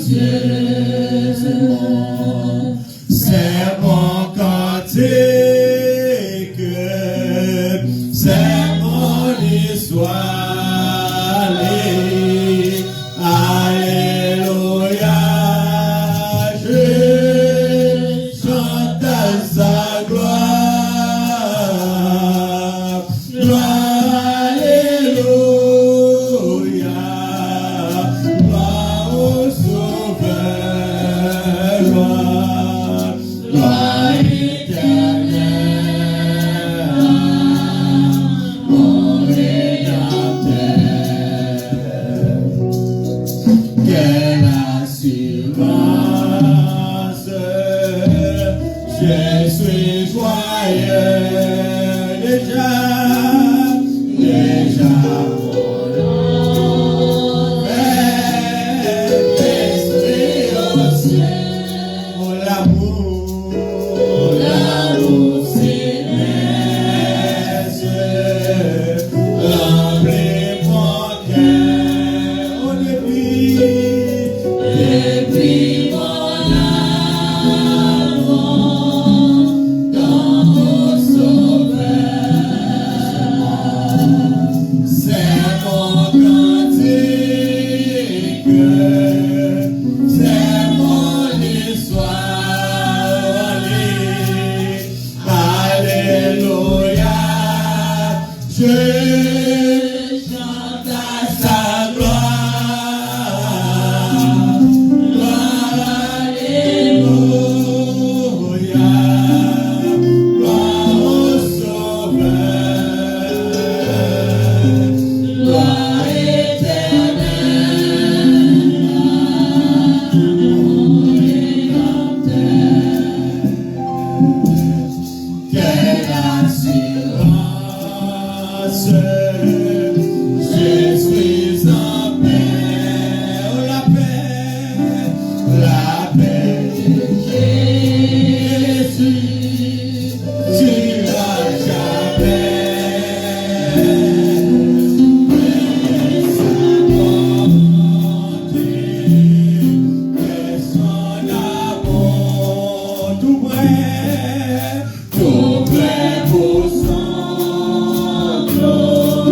Dieu, c'est mon cantique, c'est mon histoire. Alléluia, je chante sa gloire. Alléluia, gloire au Sauveur, gloire éternelle, mon Rédempteur. Quelle assurance, je suis joyeux déjà mon nom est l'esprit au ciel, l'amour céleste remplit mon cœur, depuis mon âme dans mon Sauveur. C'est mon cantique, c'est mon histoire. Alléluia, je chante à sa gloire. Alléluia, gloire au Sauveur, gloire éternelle, mon Rédempteur. Quelle assurance, je suis en paix, oh la paix de Jésus, tu l'as jamais. Sa bonté et son amour tout près pour son gloire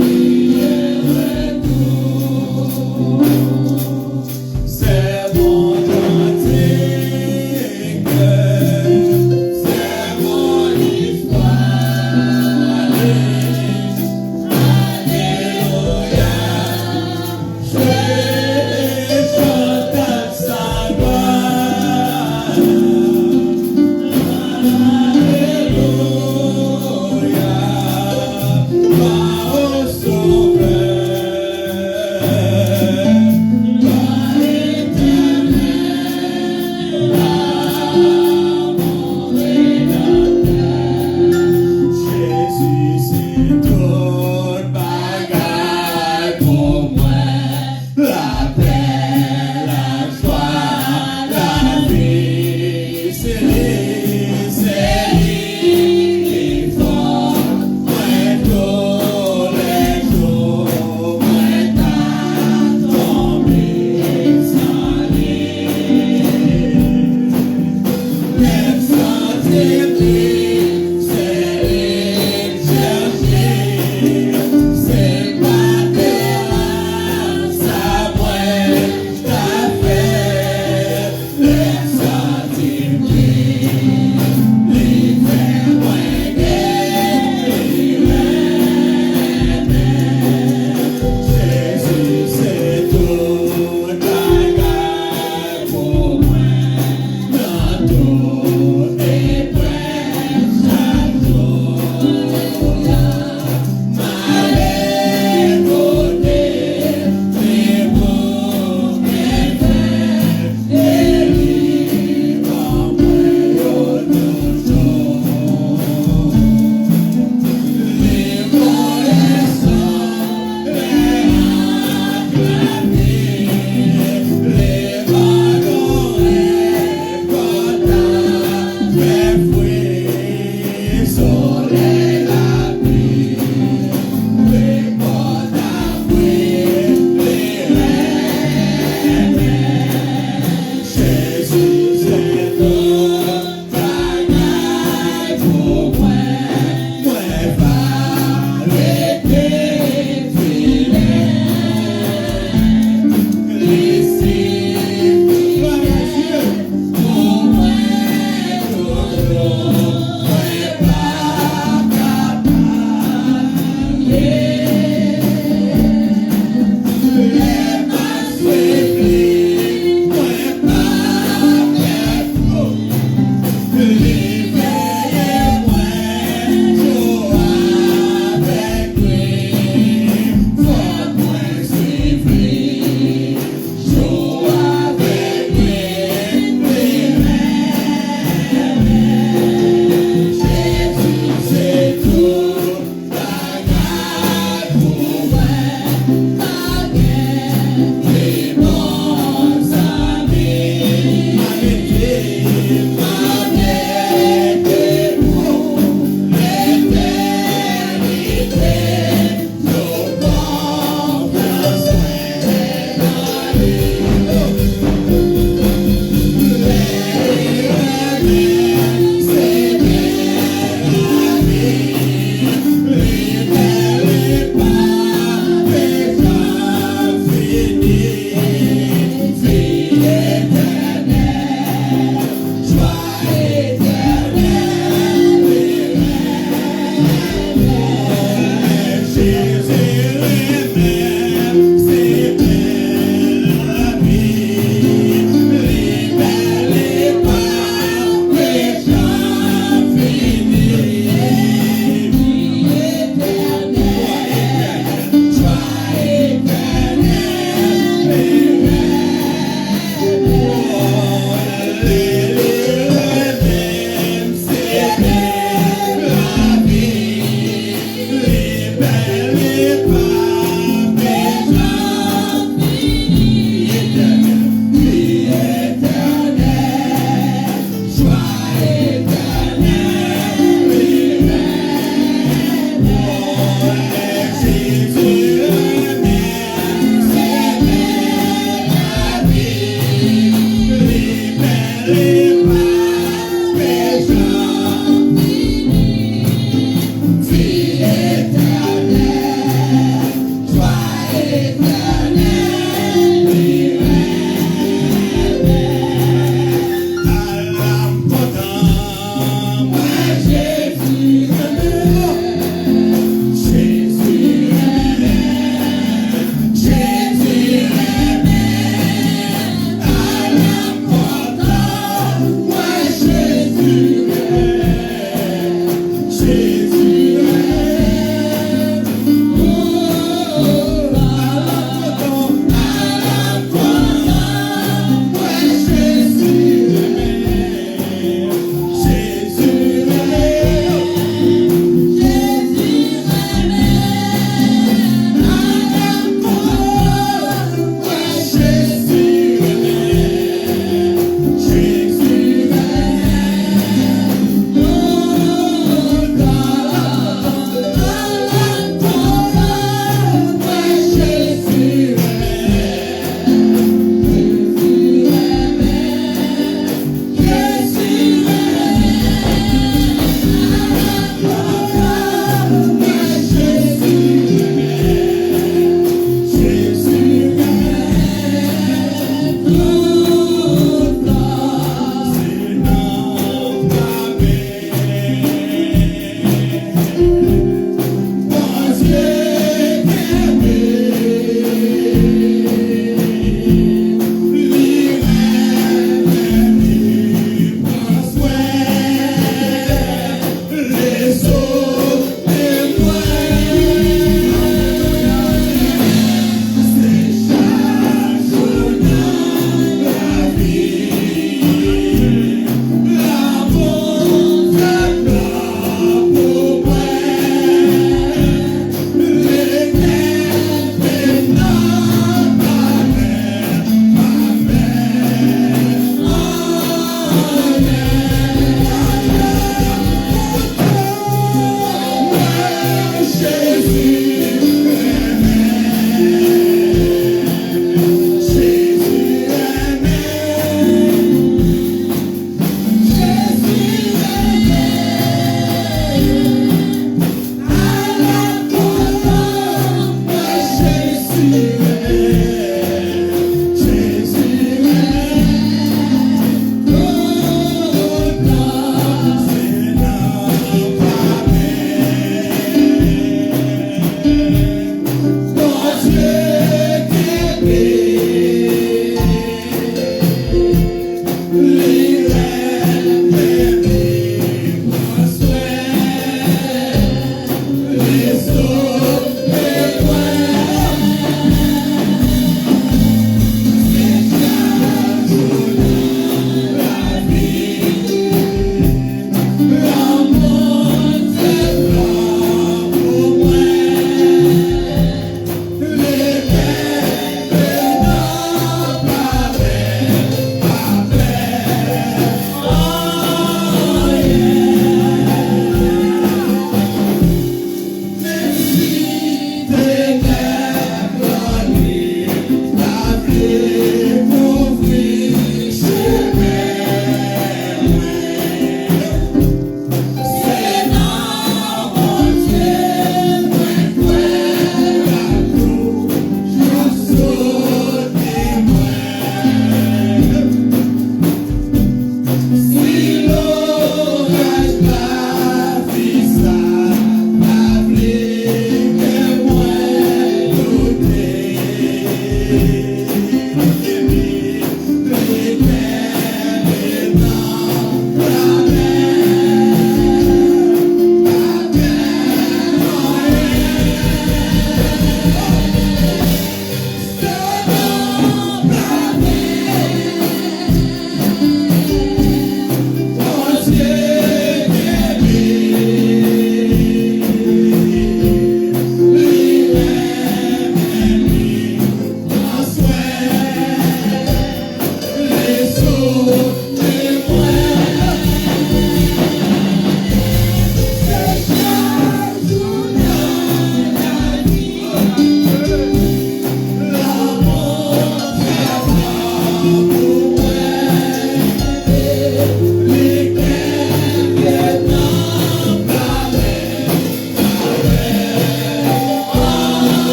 et retour.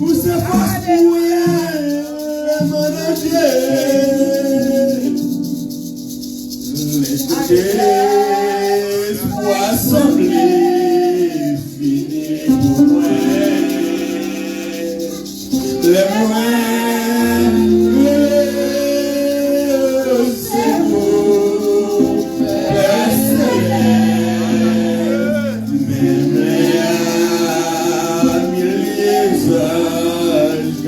Où se passe pour le manager? Les pour assembler, fini pour moi. Les moyens, c'est beau, même les milliers d'âges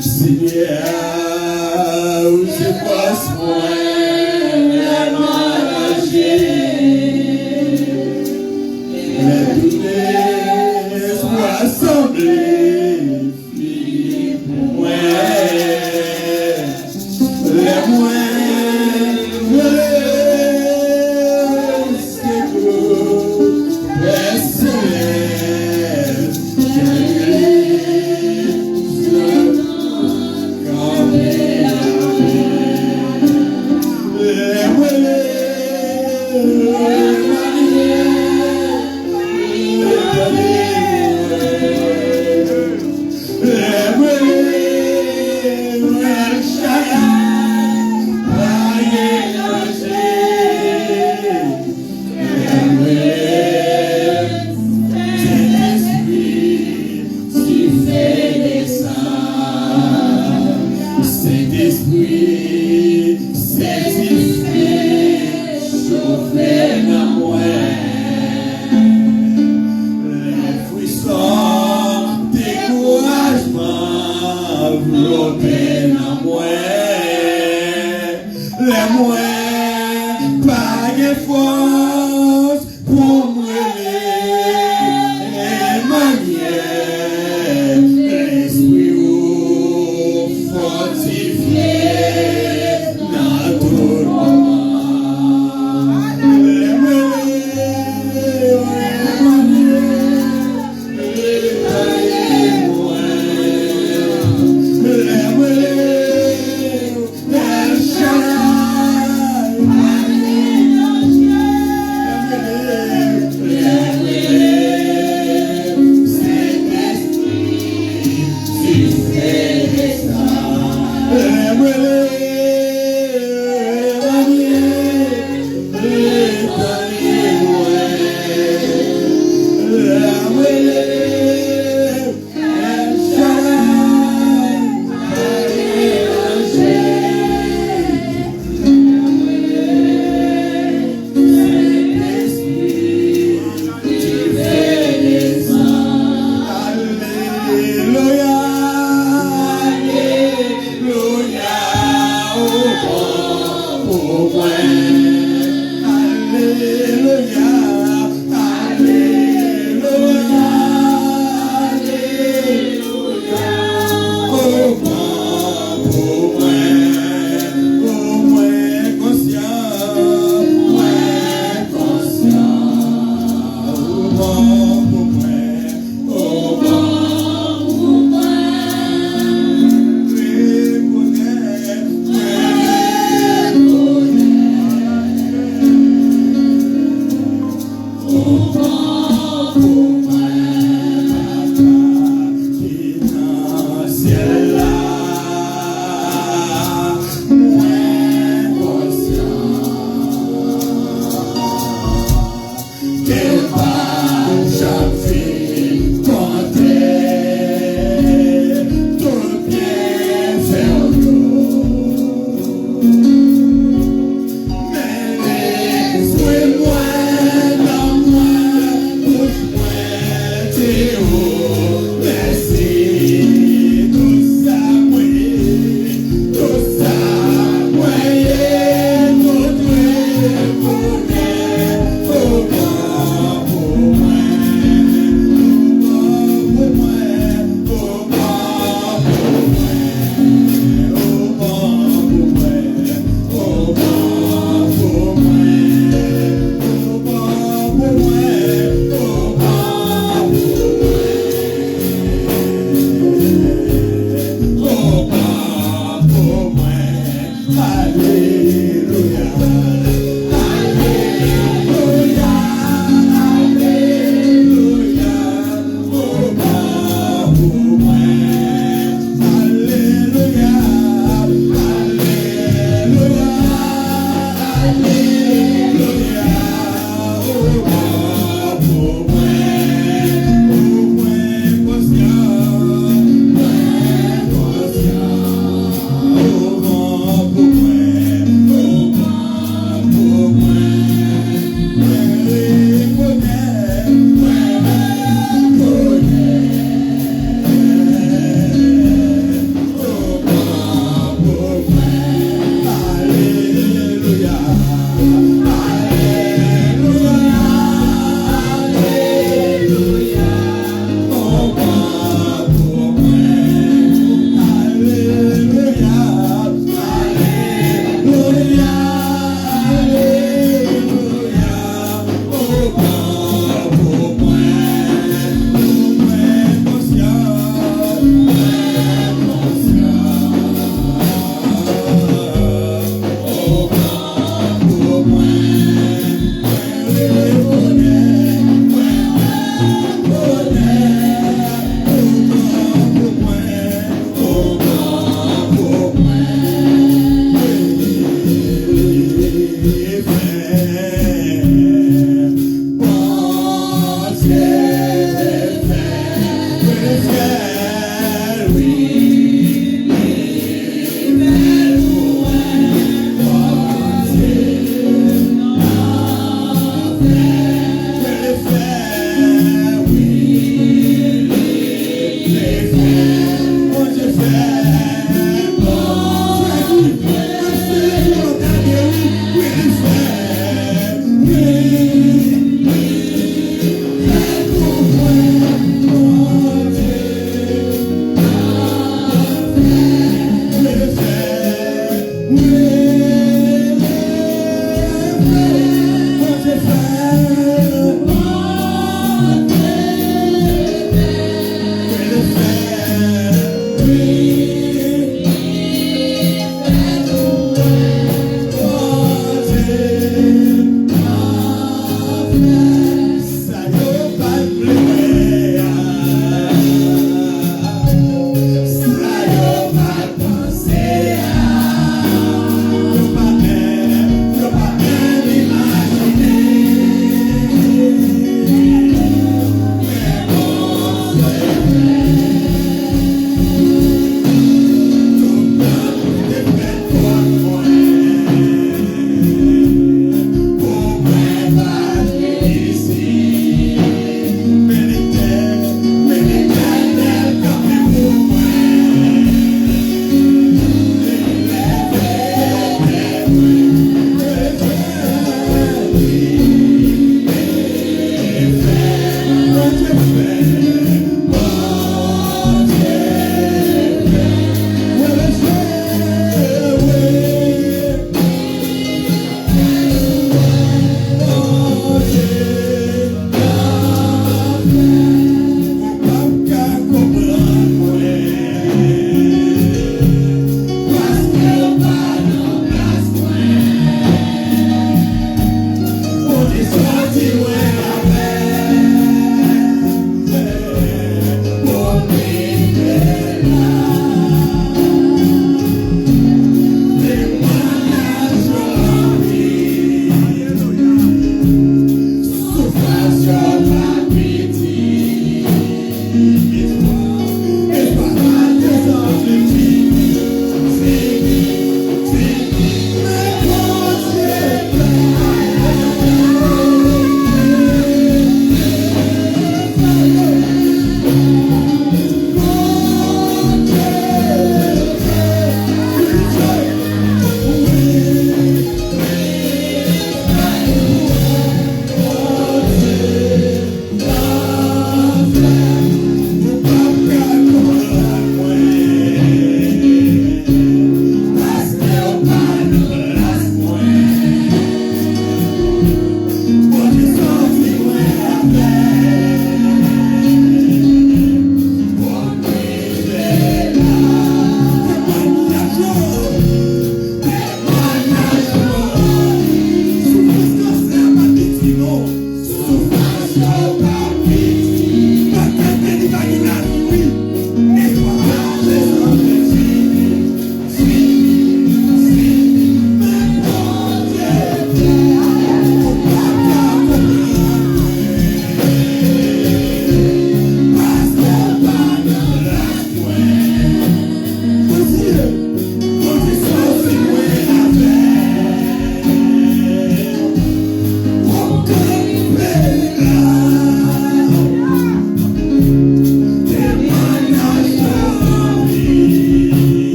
Seigneur, où je passe moi, les managers, les douleurs sont assemblés, filles pour moi, les moyens, c'est beau, les célestes, Saint-Esprit, Saint-Esprit, chauffez dans moi. Les frissons, découragement, enveloppez dans moi. Les moyens, pas de force pour moi. Les manières, l'esprit fortifié. Alléluia, Alléluia,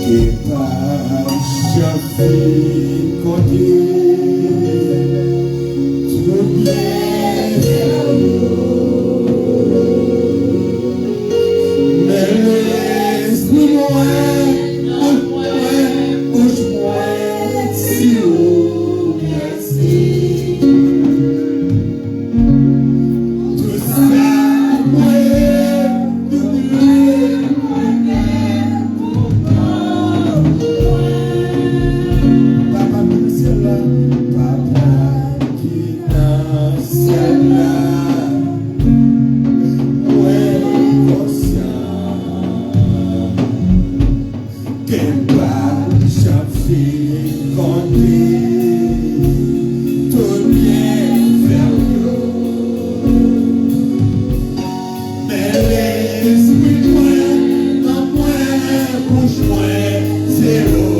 et par chaque côté, tout bien mais laisse-moi, bouge-moi, si vous merci. Tout ça, Papa nous c'est là, Papa qui dans c'est là, ouais conscient, qu'elle va chaque fille compter, tout bien faire yo, mais laisse-moi, non moi, bouge-moi, c'est l'eau.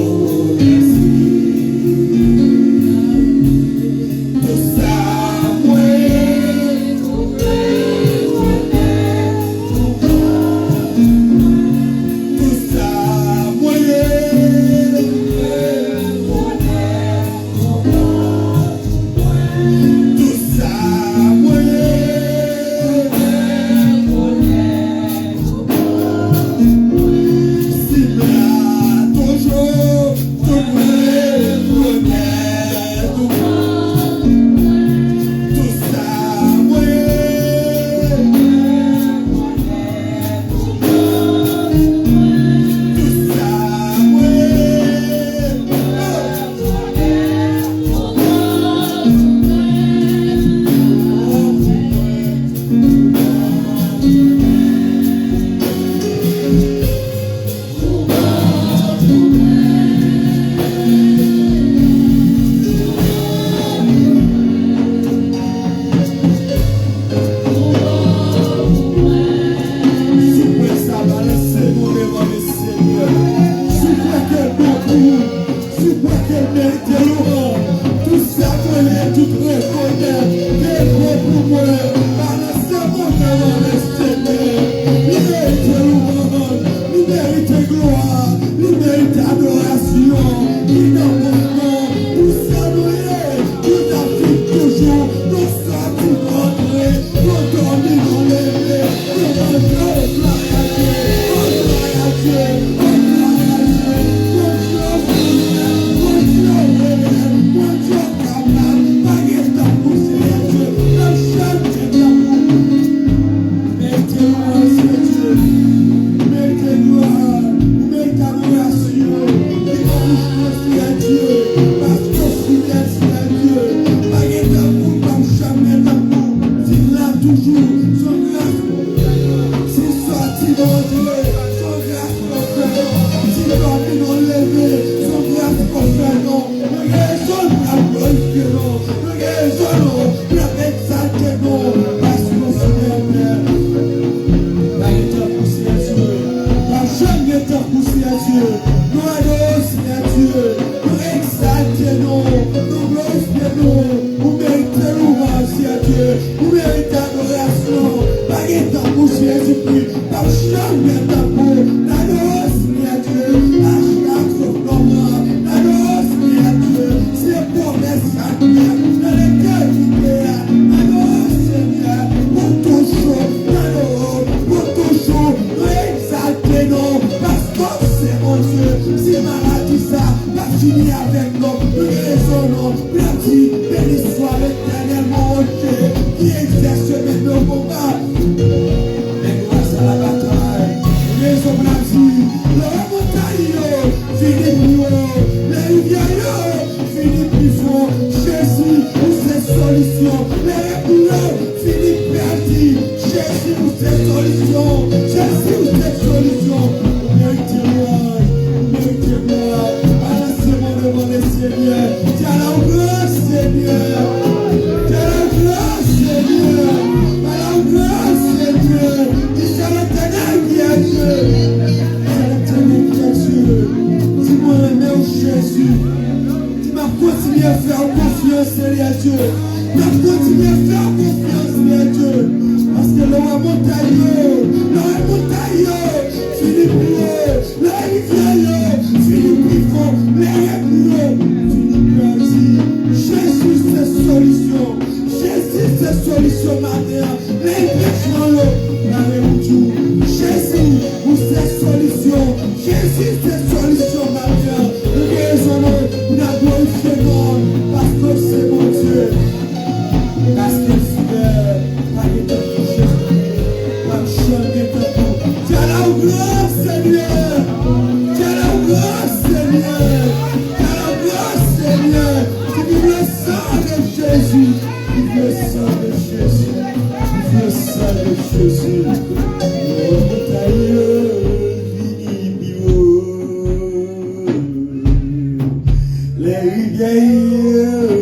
montagne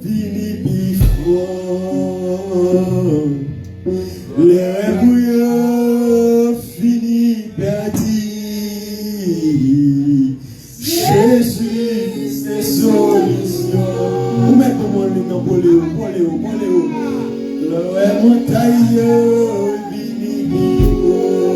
fini bifo. Les rêves fini perdu. Jésus, c'est solution. Vous mettez mon ligne en poléo. Le rêve montagne fini bifo.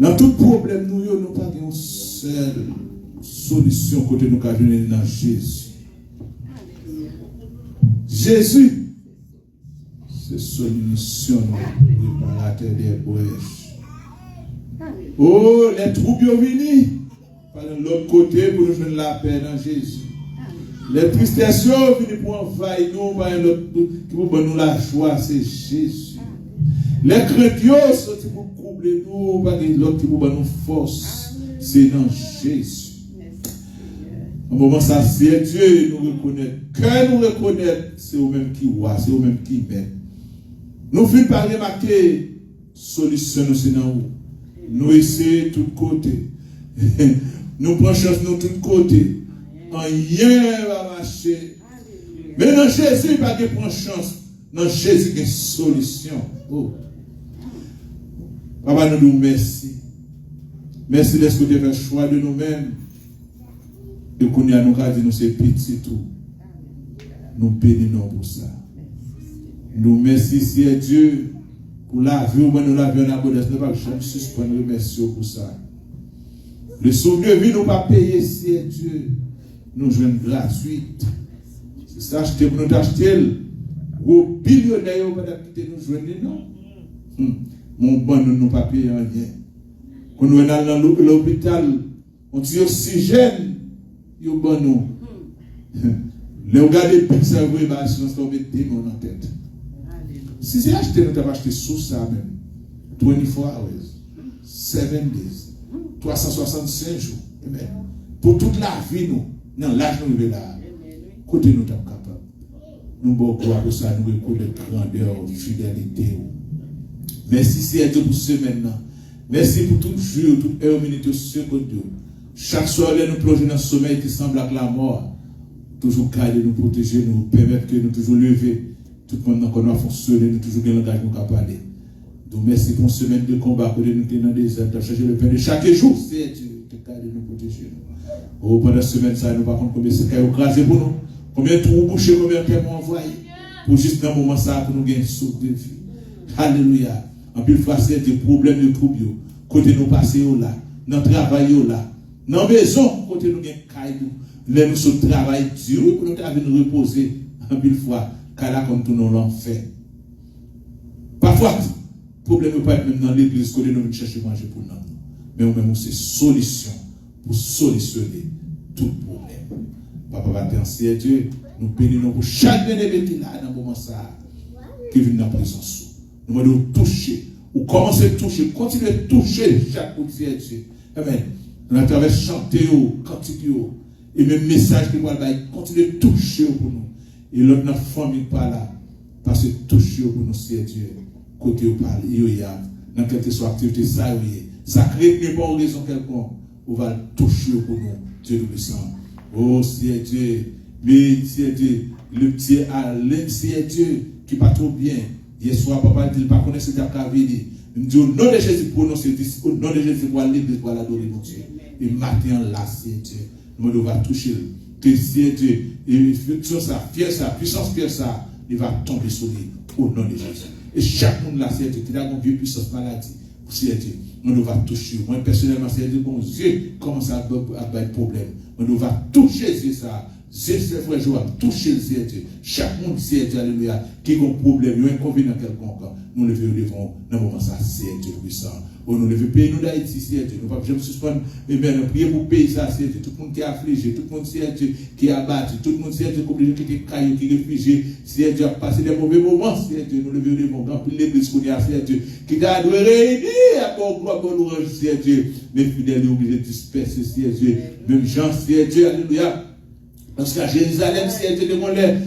Dans tout problème, nous n'avons pas une seule solution côté nous avons dans Jésus. Jésus, c'est solution réparateur des brèches. Oh, les troubles sont venus par l'autre côté pour nous donner la paix dans Jésus. Les tristesses sont venues pour envahir nous par l'autre qui pour nous la joie, c'est Jésus. Les craintes sont pour couvrir nous par l'autre qui pour nous force, c'est dans Jésus. Au moment ça, c'est Dieu nous reconnaît. Que nous reconnaître, c'est eux-mêmes qui voient, c'est eux-mêmes qui mettent. Nous finissons par remarquer, solution nous c'est dans où. Nous essayons de tous côtés. Nous prenons chance de tous côtés. Rien va marcher. Mais dans Jésus, il n'y a pas de prendre chance. Dans Jésus, il y a une solution. Oh. Papa, nous nous merci. Merci de ce que tu as fait choix de nous-mêmes. Et qu'on y a nous dit nous c'est petit tout. Nous bénissons pour ça. Nous merci c'est Dieu pour la vie où nous la vie en abondance. Nous ne pouvons jamais suspendre remercier pour ça. Le souvenir de vie nous pas payer c'est Dieu. Nous jouons gratuite. C'est ça acheter pour nous acheter. Gros billionnaire pas quitter nous jouer non. Mon bon nous pas payer rien. Quand nous allons dans l'hôpital, on dit oxygène. Yo bon nous. Les regarder pizza vous bah si on met démon en tête. Si c'est acheté nous t'as acheté sous ça même. 24 hours, 7 days, 365 jours. Amen. Pour toute la vie nous, dans l'âge nous là. Côté nous t'es capable. Nous bon croire pour ça nous reconnaître grandeur, fidélité. Merci c'est Dieu pour ce maintenant. Merci pour tout jour, toute heure, minute, seconde. Chaque soir, nous plongeons dans le sommeil qui semble à la mort. Toujours garder, nous protéger, nous permettre que nous toujours lever. Tout le monde qu'on a fonctionné, nous toujours bien l'engagement nous capable parler. Donc merci pour une semaine de combat, pour nous tenir dans des aides, chercher le pain de chaque jour. C'est Dieu qui garde nous protéger. Oh, pendant la semaine, ça, nous ne savons pas combien c'est qu'il y a écrasé pour nous. Combien de trous bouchés, combien de termes envoyés. Pour juste dans le moment ça, pour nous gagner souffle de vie. Alléluia. En plus, c'est des problèmes de troubles. Côté nous passer là, dans le travail là. Dans la maison, côté nous avons caillou, là nous sommes travail dur pour nous reposer en pile fois, car là comme tout nous l'ont fait. Parfois, le problème n'est pas même dans l'église, côté nous chercher manger pour nous. Mais nous même c'est solution pour solutionner tout problème. Papa va merci Dieu, nous bénissons pour chaque bien-aimé qui est là dans le moment ça, qui vient dans la présence. Nous devons toucher, ou commencer à toucher, continuer à toucher chaque coup de Dieu. Amen. Nous à travers chanter, cantiquer, et même message qui va continuer à toucher pour nous. Et l'autre notre famille pas là, parce que toucher pour nous, c'est Dieu. Côté où parle, il y a, dans quelque soit activité, ça crée une bonne raison quelconque, on va toucher pour nous, Dieu nous puissant. Oh, c'est Dieu, mais c'est Dieu, le petit Alain, c'est Dieu, qui pas trop bien. Hier soir, papa dit, il ne pas connaître ce qu'il a vécu. Il me dit, au nom de Jésus, prononcer, au nom de Jésus, pour l'église, pour l'adorer, mon Dieu. Et maintenant, là, c'est Dieu. Nous devons toucher. Que c'est Dieu. Et ça, fier ça, puissance, fier ça, il va tomber sur lui, au nom de Jésus. Et chaque monde là, c'est Dieu, qui a une vieux puissance maladie, c'est Dieu. Nous devons toucher. Moi, personnellement, c'est Dieu, bon Dieu, comment ça va être problème. Nous devons toucher Dieu, ça. C'est ce frère Joab, toucher le Dieu. Chaque monde, c'est Dieu, alléluia, qui a un problème, il y a un inconvénient quelconque. Nous le devons, dans le moment, ça, c'est Dieu puissant. Nous devons payer nous d'Haïti, c'est Dieu. Nous ne pouvons jamais suspendre, mais bien, prier pour payer ça, c'est Dieu. Tout le monde qui est affligé, tout le monde, c'est Dieu, qui est abattu, tout le monde, c'est Dieu, qui est caillou, qui est réfugié, c'est Dieu, a passé des mauvais moments, c'est Dieu. Nous le devons, remplir l'église qu'on a, c'est Dieu, qui a dû réunir à bon gloire, bon louange, c'est Dieu. Mais fidèles, obligés de disperser, c'est Dieu. Même Jean, c'est Dieu, alléluia. Parce qu'à Jérusalem, c'est Dieu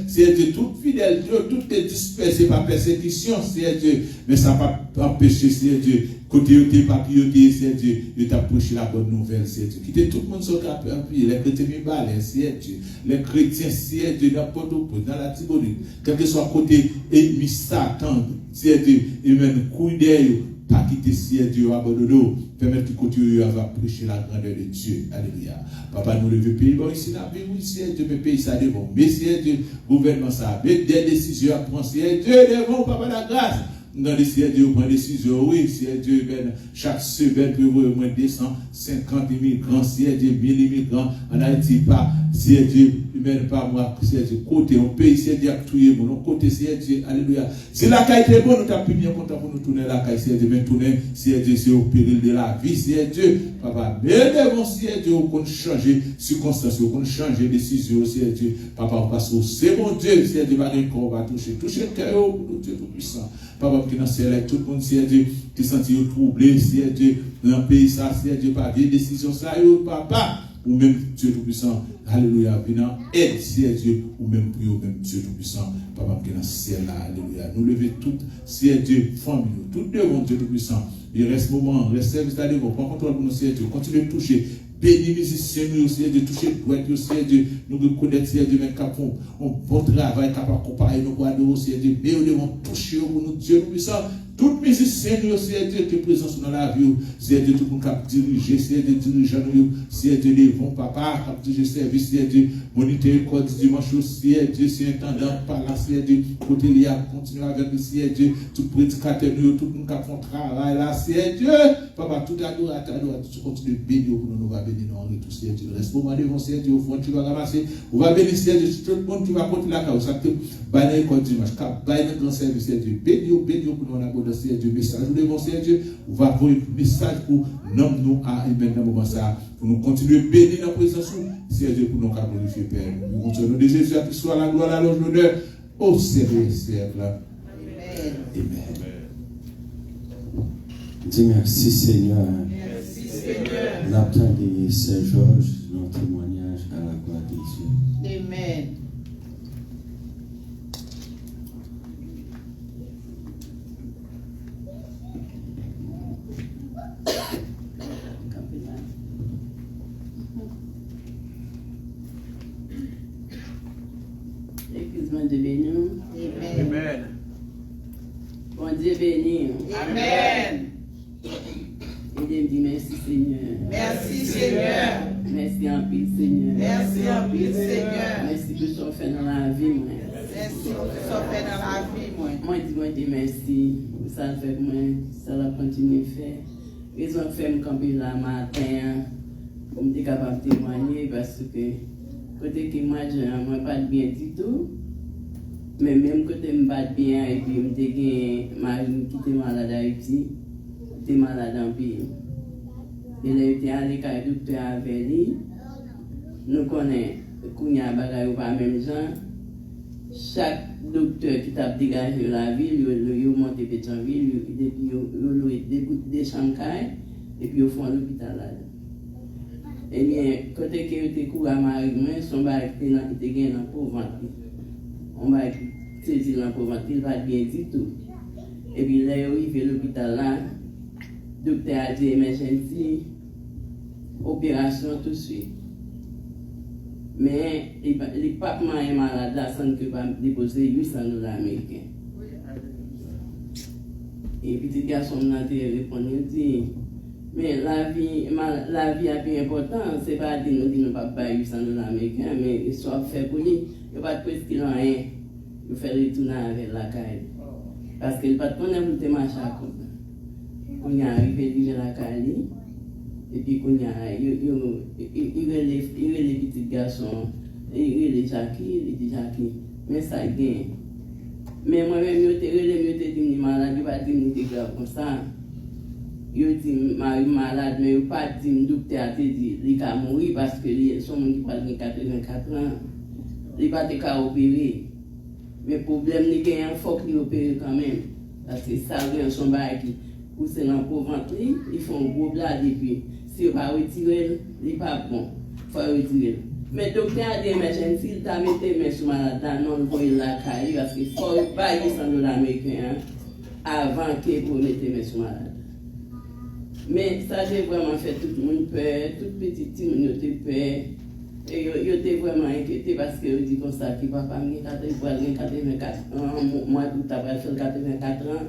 c'est Dieu, tout fidèle, tout est dispersé par persécution, c'est Dieu. Mais ça n'a pas empêché, c'est Dieu. Côté où tu es papier, c'est Dieu. Il t'a prêché la bonne nouvelle, c'est Dieu. Quittez tout le monde sur le papier, les chrétiens balais, c'est Dieu. Les chrétiens, c'est Dieu, n'importe où, dans la Tibonite. Quel que soit côté ennemi, Satan, c'est Dieu. Et même couille pas quitter si Dieu abandonné, permettre que continue à prêcher la grandeur de Dieu. Alléluia. Papa, nous le pays, bon, ici, la vie, oui, c'est Dieu, mais pays, ça devant. Mais c'est Dieu, gouvernement, ça, mais des décisions à prendre, c'est Dieu devant, papa, la grâce. dans les cieux, Dieu prend des décisions, oui, Seigneur Dieu, chaque semaine, peut vous moins 250 immigrants, Seigneur Dieu, 1000 immigrants en Haïti, pas, Seigneur Dieu, même pas moi, Seigneur Dieu, côté, on paye, Seigneur Dieu, tout le monde, côté, Seigneur Dieu, alléluia. Si la caille était bonne, nous t'avons plus bien content pour nous tourner la caille, Seigneur Dieu, mais tourner, Seigneur Dieu, c'est au péril de la vie, Seigneur Dieu, papa, mais bon, Seigneur Dieu, on peut changer circonstances, on peut changer décision, Seigneur Dieu, papa, parce que c'est mon Dieu, Seigneur Dieu, qu'on va toucher le cœur, pour Dieu tout-puissant. Papa, qui dans ce ciel, tout le monde, Seigneur Dieu, qui sentit troublé, Seigneur Dieu, dans le pays, ça, Seigneur Dieu, pas bien décision, ça, papa, ou même Dieu tout-puissant, alléluia, venant, aide, Seigneur Dieu, ou même prier, ou même Dieu tout-puissant, papa, qui dans ce ciel, alléluia. Nous lever toutes, Seigneur Dieu, famille, tout devant Dieu tout-puissant. Il reste moment, reste service d'aller, prends contrôle pour nous, Seigneur Dieu, continue de toucher. Bénis musiciens, nous aussi, de toucher le droit, Seigneur Dieu, nous reconnaître, Seigneur Dieu, même capons, on bon travail, capable de comparer nos guadeaux, Seigneur Dieu, mais nous devons toucher pour nous, Dieu puissant. Tout musicien, nous, Seigneur Dieu, qui est présent dans la vie, Seigneur Dieu, tout le monde qui diriger, Seigneur Dieu, dirigeant nous, Seigneur Dieu, les bons papa, qui dirige service, Seigneur Dieu, moniter le code dimanche, Seigneur Dieu, c'est intendant, par là, Seigneur Dieu, côté lié à continuer avec nous, Seigneur Dieu, tout prédicateur, nous, tout le monde qui font travail là, Seigneur Dieu, papa, tout adorateur, tu continues de bénir pour nous, va bénir nous en retour, Seigneur Dieu. Reste moment devant, Seigneur Dieu, au fond, tu vas ramasser, on va bénir, Seigneur Dieu, tout le monde qui va porter la cause, ça te banner le code dimanche, car banner notre service, Seigneur Dieu, bénir pour nous en abondance, Seigneur Dieu, message, nous devons, Seigneur Dieu, on va avoir un message pour nous à et maintenant, moment ça, pour nous continuer à bénir dans la présence, Seigneur Dieu, pour nous glorifier, Père. Nous continuons de Jésus, à qui soit la gloire, la louange, l'honneur, au siècle, siècle. Amen. Dis merci Seigneur. Merci Seigneur. Nous attendons Saint Georges, notre témoignage à la gloire de Dieu. Amen. Excuse-moi de bénir. Amen. Bon Dieu béni. Amen. Et de me dire merci Seigneur. Merci Seigneur. Merci en pile Seigneur. Merci en pile Seigneur. Merci pour ce qu'on fait dans la vie. Moi. Merci pour ce qu'on fait dans la vie. Moi dis merci. Ça fait moi. Ça va continuer à faire. Ils ont fait me camper là matin. Pour me capable de témoigner parce que côté que moi je pas bien du tout. Mais même quand je me bats bien et puis je suis malade à Haïti, je suis malade en pays. Il a été allé avec le docteur avec lui. Nous connaissons qu'il y a des pas même gens. Chaque docteur qui t'a dégagé la ville, il a monté Pétionville, il a des chambres et puis il font l'hôpital là. Eh bien, quand il était couru à Marie-Mouin, son bail était gagné dans le ventre. On va saisir dans le ventre, il va bien du tout. Et puis là, il arrive à l'hôpital là, le docteur a dit emergency, opération tout de suite. Mais il n'est pas malade là sans que va déposer $800 américains. Et puis le garçon m'a répondu, il dit, mais la vie a plus important, ce n'est pas dire nous ne pas payer $800 américains, mais il soit fait pour lui, il n'y a pas de presque rien, il fait retourner avec la caille. Parce qu'il n'y a pas de connaître pour te marcher à côté. Quand il arrive à la caille, et puis quand il relève les petits garçons, il relève Jackie, mais ça gagne. Mais moi-même, je te dis malade, je ne vais pas dire que je grave comme ça. Je dis malade, mais je ne vais pas dire que le docteur a dit qu'il va mourir parce que son monde qui parle de 84 ans, il va pas opérer. Mais le problème, c'est qu'il faut qu'il opère quand même. Parce que ça, il y a son bail qui pousse dans le ventre, ils font un gros blade et puis si on va retirer, il n'est pas bon. Il faut retirer. Mais le docteur a dit, mais s'il t'a mis tes mains sur malade, non, il faut la caille parce qu'il faut pas $100 américains avant qu'il pour mettre tes mains sur malade. Mais ça, j'ai vraiment fait tout le monde peur, tout petit monde était peur. Et ils étaient vraiment inquiétés parce qu'ils disent comme ça, que papa a 84 ans, moi, tout à fait 84 ans.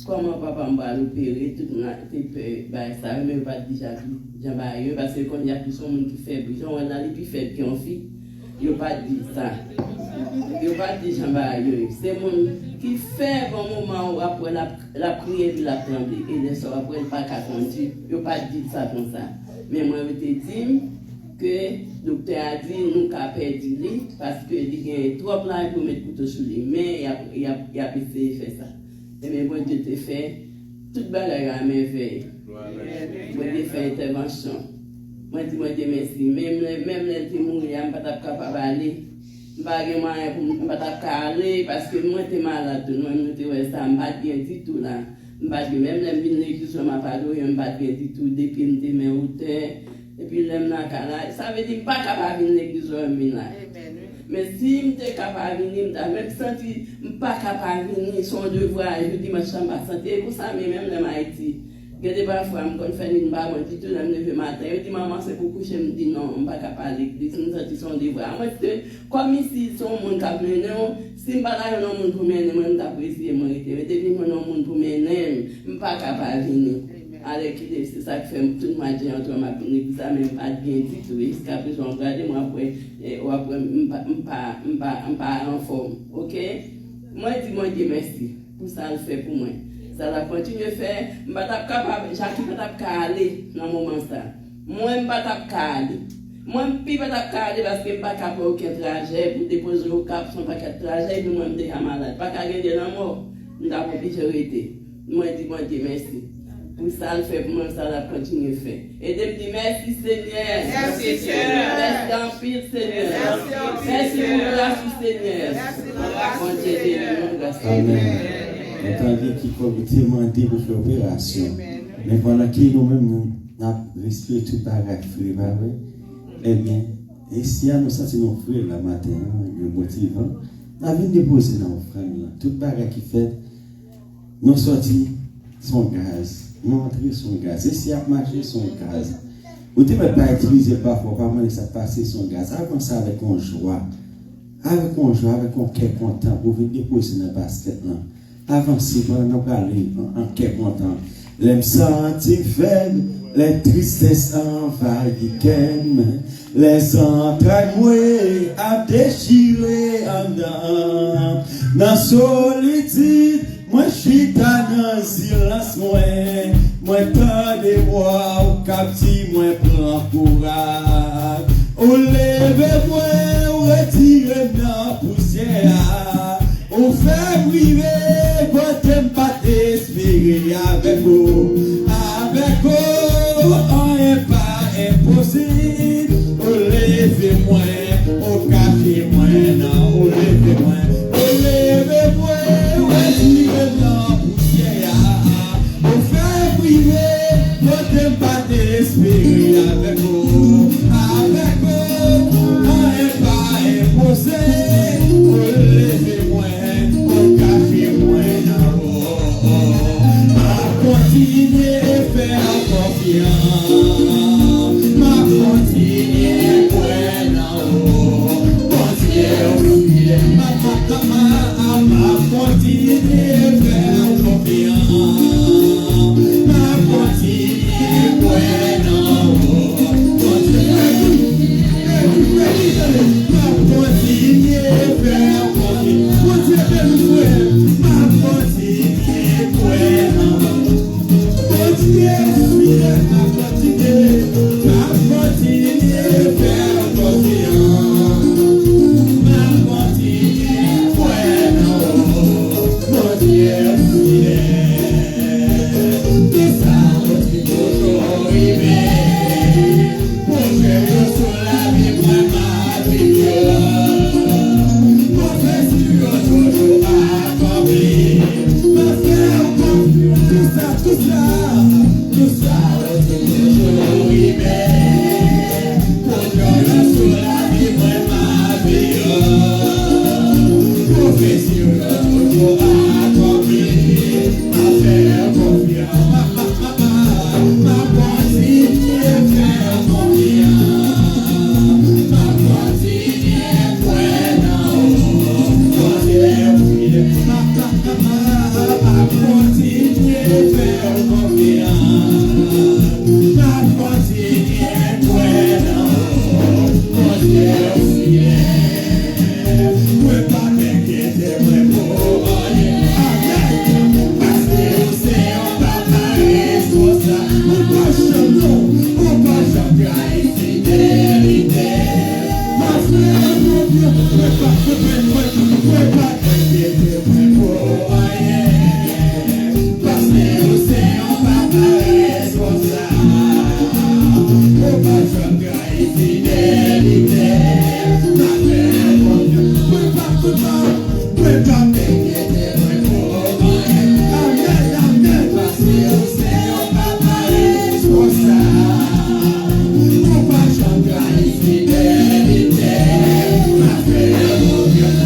Comment papa m'a opéré, tout le monde était peur. Ça ne veut pas déjà parce que quand il y a tout le monde qui fait, on a les plus faibles qui ont fait. Yo pas dit ça. Yo pas dit Jean-Baptiste. C'est mon qui fait bon moment où après la prière puis la tremblé. Et les soirs après pas qu'à conduire. Yo pas dit ça comme ça. Mais moi je te dis que le docteur a dit nous qu'à perdre lui parce que il y a trop là pour mettre couteau sur lui. Mais il a essayé de faire ça. Et mais bon Dieu te fait toute bagarre à merveille. Moi te fait intervention. Moi dis moi Dieu merci. Même les petits mourir, je ne suis pas capable d'aller. Je ne suis pas capable d'aller parce que moi je suis malade. Moi je suis ça, je ne suis pas bien du tout là. Même les villes l'église, je ne suis pas bien du tout depuis que je suis en hauteur. Et puis je suis ça veut dire que je ne suis pas capable de venir l'église là. Mais si je suis capable de venir, même si je ne suis pas capable de venir, son devoir, je dis que je ne suis pas santé. Pour ça, même les Haïti. Gade parfois, je fais une barre, je dis tout le matin, je dis maman, c'est pour coucher, je me dis non, je ne vais pas parler à l'église, nous sommes son devoir. Moi, comme ici, son monde qui a mené, si je ne vais pas aller dans le monde pour mener, je ne vais pas essayer de m'arrêter. Mais depuis que je suis dans le monde pour mener, je ne suis pas capable de venir. Alors, c'est ça qui fait tout le monde dire entre ma l'église, ça même pas bien du tout. Et ce qu'après, je vais regarder, moi, après, je ne suis pas en forme. Ok? Moi, je dis, moi, Dieu merci pour ça, le fait pour moi. Ça va continuer à faire. Je ne suis pas capable, Jacques ne pas aller dans le moment ça. Moi, je ne suis pas capable. Moi, je ne suis pas capable parce que je ne suis pas capable aucun trajet pour déposer au cap son paquet de trajet et moi, je suis malade. Pas qu'à gagner la mort. Je suis obligé de rester. Moi, je dis, moi, Dieu merci. Pour ça, le fait pour moi, ça va continuer à faire. Et de me dire merci Seigneur. Merci Seigneur. Merci en pile Seigneur. Merci pour la grâce Seigneur. Merci pour la grâce Seigneur. Amen. Entendez qui comité demandé pour faire opération. Mais voilà qui nous-mêmes nous avons respiré tout par la frère. Eh bien, et si nous sentons nos frères la matin, nous motivons, nous avons déposé dans nos frères. Tout par qui fait, nous sortis son gaz, nous entrons son gaz. Et si nous marché son gaz, vous ne devez pas utiliser parfois, pas mal ça passer son gaz. Avant ça avec un joie, avec un cœur content pour venir déposer dans le basket. Avancer pour nous parler en cœur content. Les sentir faibles, les tristesses envahissent, les entrailles mouées à déchirer en dedans. Dans solitude, moi je suis dans le silence, moi tant de voix au captif, moi prends courage. Ou levez-moi, ou retirez dans la poussière. On fait priver, quand t'aimes pas t'espérer avec vous, on n'est pas impossible. On lève-moi, on cache moi, non, on lève-moi, retirez dans la poussière. On fait priver, quand t'aimes pas t'espérer avec vous, on n'est pas impossible. On lève-moi. Fidelité, ma frère,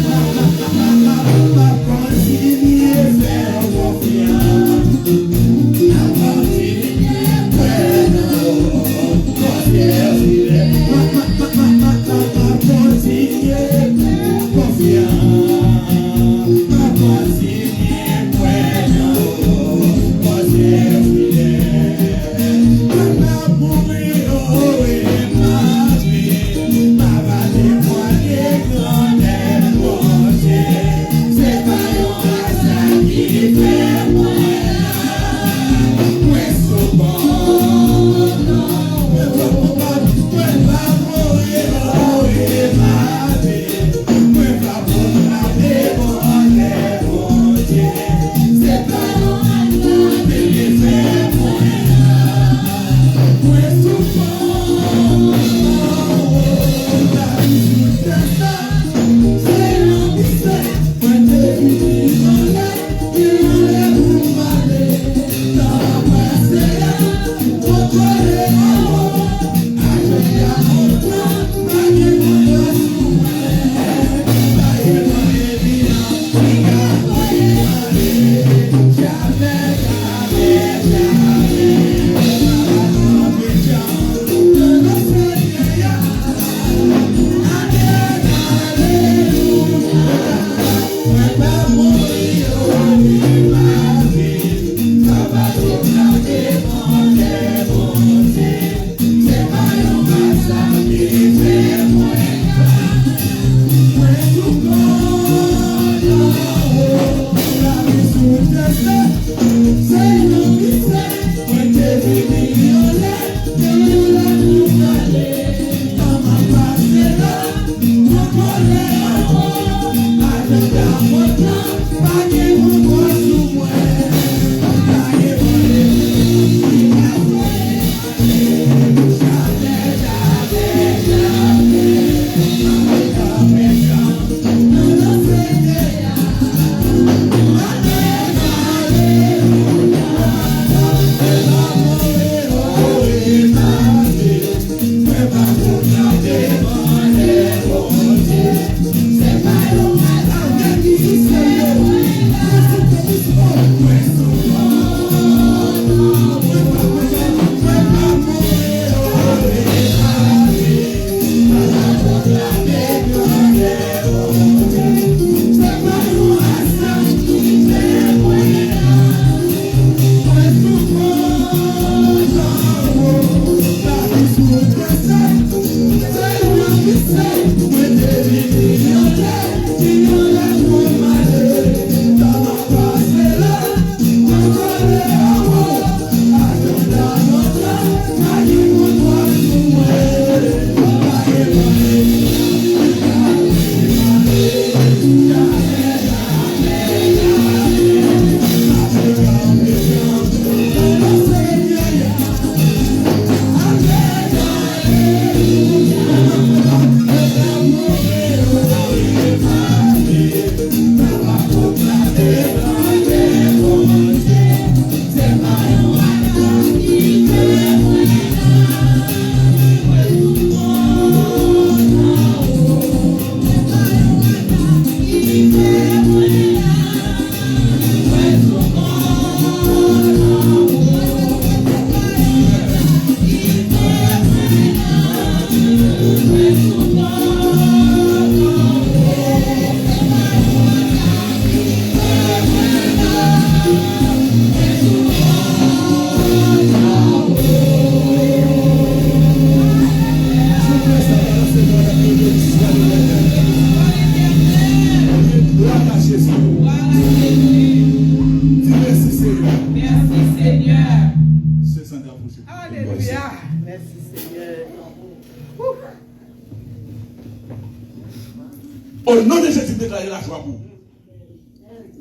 Au nom de Jésus, déclarez la joie pour vous.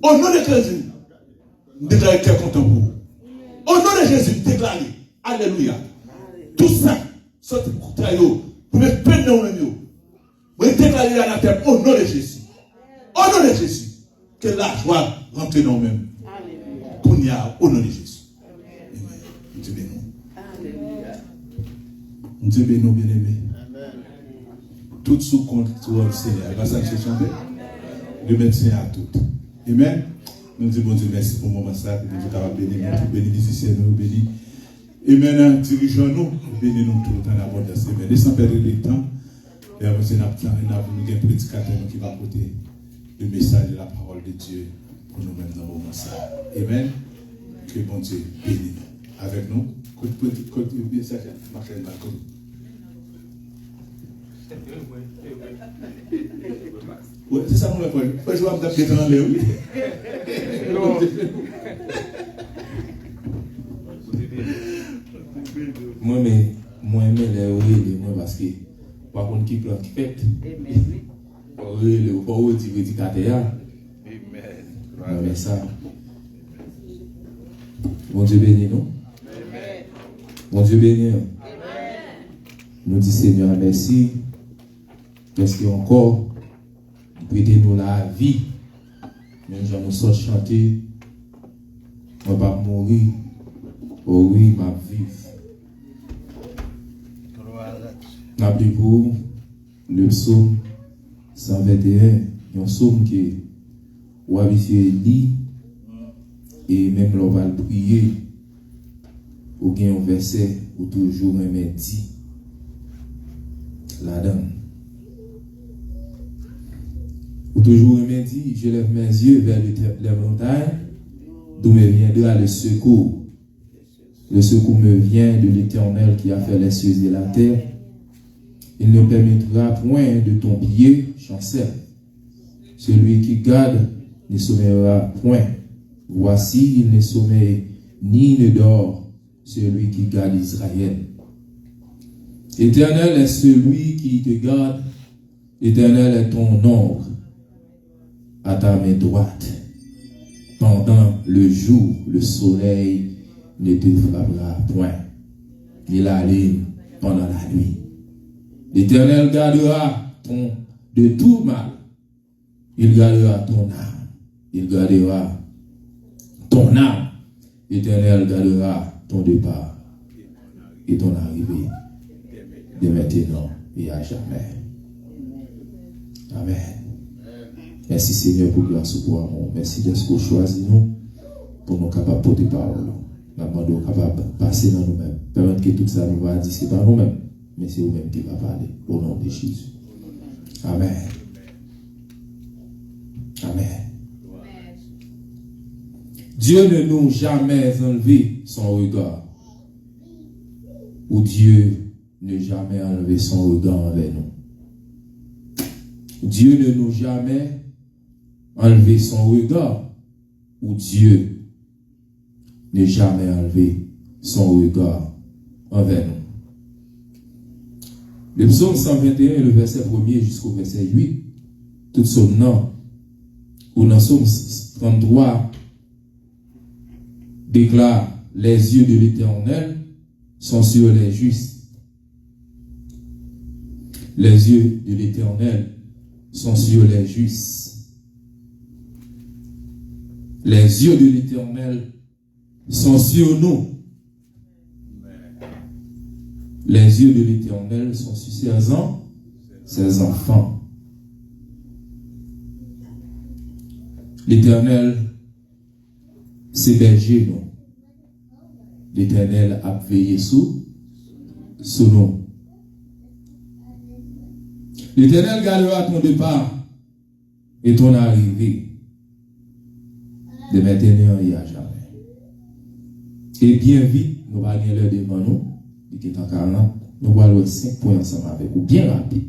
Au nom de Jésus, déclarez qu'il est content pour vous. Au nom de Jésus, déclarez. Alléluia. Tout ça, sortez pour vous mettre peine dans le milieu. Vous déclarez à la terre au nom de Jésus. Au nom de Jésus, que la joie rentre dans nous-mêmes. Qu'on y a au nom de Jésus. Dieu bénit. Dieu bénit, bien-aimé. Tout sous contrôle, Seigneur. Il va s'acheter chanter. Le médecin à tout. Amen. Nous disons, bon Dieu, merci pour le moment ça. Que Dieu t'a béni, nous béni d'ici, nous béni. Et maintenant, dirigeons-nous, bénis-nous tout le temps d'abondance. Mais sans perdre le temps, et après, nous avons un prédicateur qui va porter le message de la parole de Dieu pour nous-mêmes dans le moment ça. Amen. Que bon Dieu bénisse nous. Avec nous, côté message, marchez dans le côté. Oui, c'est ça mon point. Je vais me taper dans les moi, les oreilles, moi, parce que, par contre, qui plante fête, oreilles, ou pas, ou du prédicateur. Amen. Mais ça, bon Dieu bénit nous. Bon Dieu bénit nous. Nous disons Seigneur, merci. Parce que encore, prêtez-nous la vie. Même si nous sommes chanter, on ne va pas mourir. Oh oui, ma vie. Rappelez-vous le psaume 121, un psaume qui ou habitué lit et même l'on va le prier ou bien un verset ou toujours un dit là-dedans. Ou toujours un dit, je lève mes yeux vers les montagnes d'où me viendra le secours. Le secours me vient de l'Éternel qui a fait les cieux et la terre. Il ne permettra point de ton pied chancelle. Celui qui garde ne sommeillera point. Voici, il ne sommeille ni ne dort, celui qui garde Israël. Éternel est celui qui te garde. Éternel est ton ombre à ta main droite. Pendant le jour, le soleil ne te frappera point. Il allume pendant la nuit. L'Éternel gardera de tout mal. Il gardera ton âme. Il gardera ton âme. L'Éternel gardera ton départ et ton arrivée de maintenant et à jamais. Amen. Merci Seigneur pour grâce et pour amour. Merci de ce que vous choisissez nous pour nous capables de porter parole. Nous sommes capables de passer dans nous-mêmes. Permettre que tout ça nous va dire, ce n'est pas nous-mêmes, mais c'est vous-même qui va parler au nom de Jésus. Amen. Amen. Dieu ne nous jamais enlevé son regard. Ou Dieu ne jamais enlevé son regard envers nous. Dieu ne nous jamais enlevé son regard. Ou Dieu ne jamais enlevé son regard envers nous. Le psaume 121, le verset 1er jusqu'au verset 8, tout son nom, ou dans le psaume 33, déclare: les yeux de l'Éternel sont sur les justes. Les yeux de l'Éternel sont sur les justes. Les yeux de l'Éternel sont sur nous. Les yeux de l'Éternel sont sur ses enfants. L'Éternel, c'est berger, nous. L'Éternel a veillé sous nous. L'Éternel gardera ton départ et ton arrivée de maintenant et à jamais. Et bien vite, nous allons aller devant nous, qui est en 40, nous allons aller 5 points ensemble avec vous, bien rapide.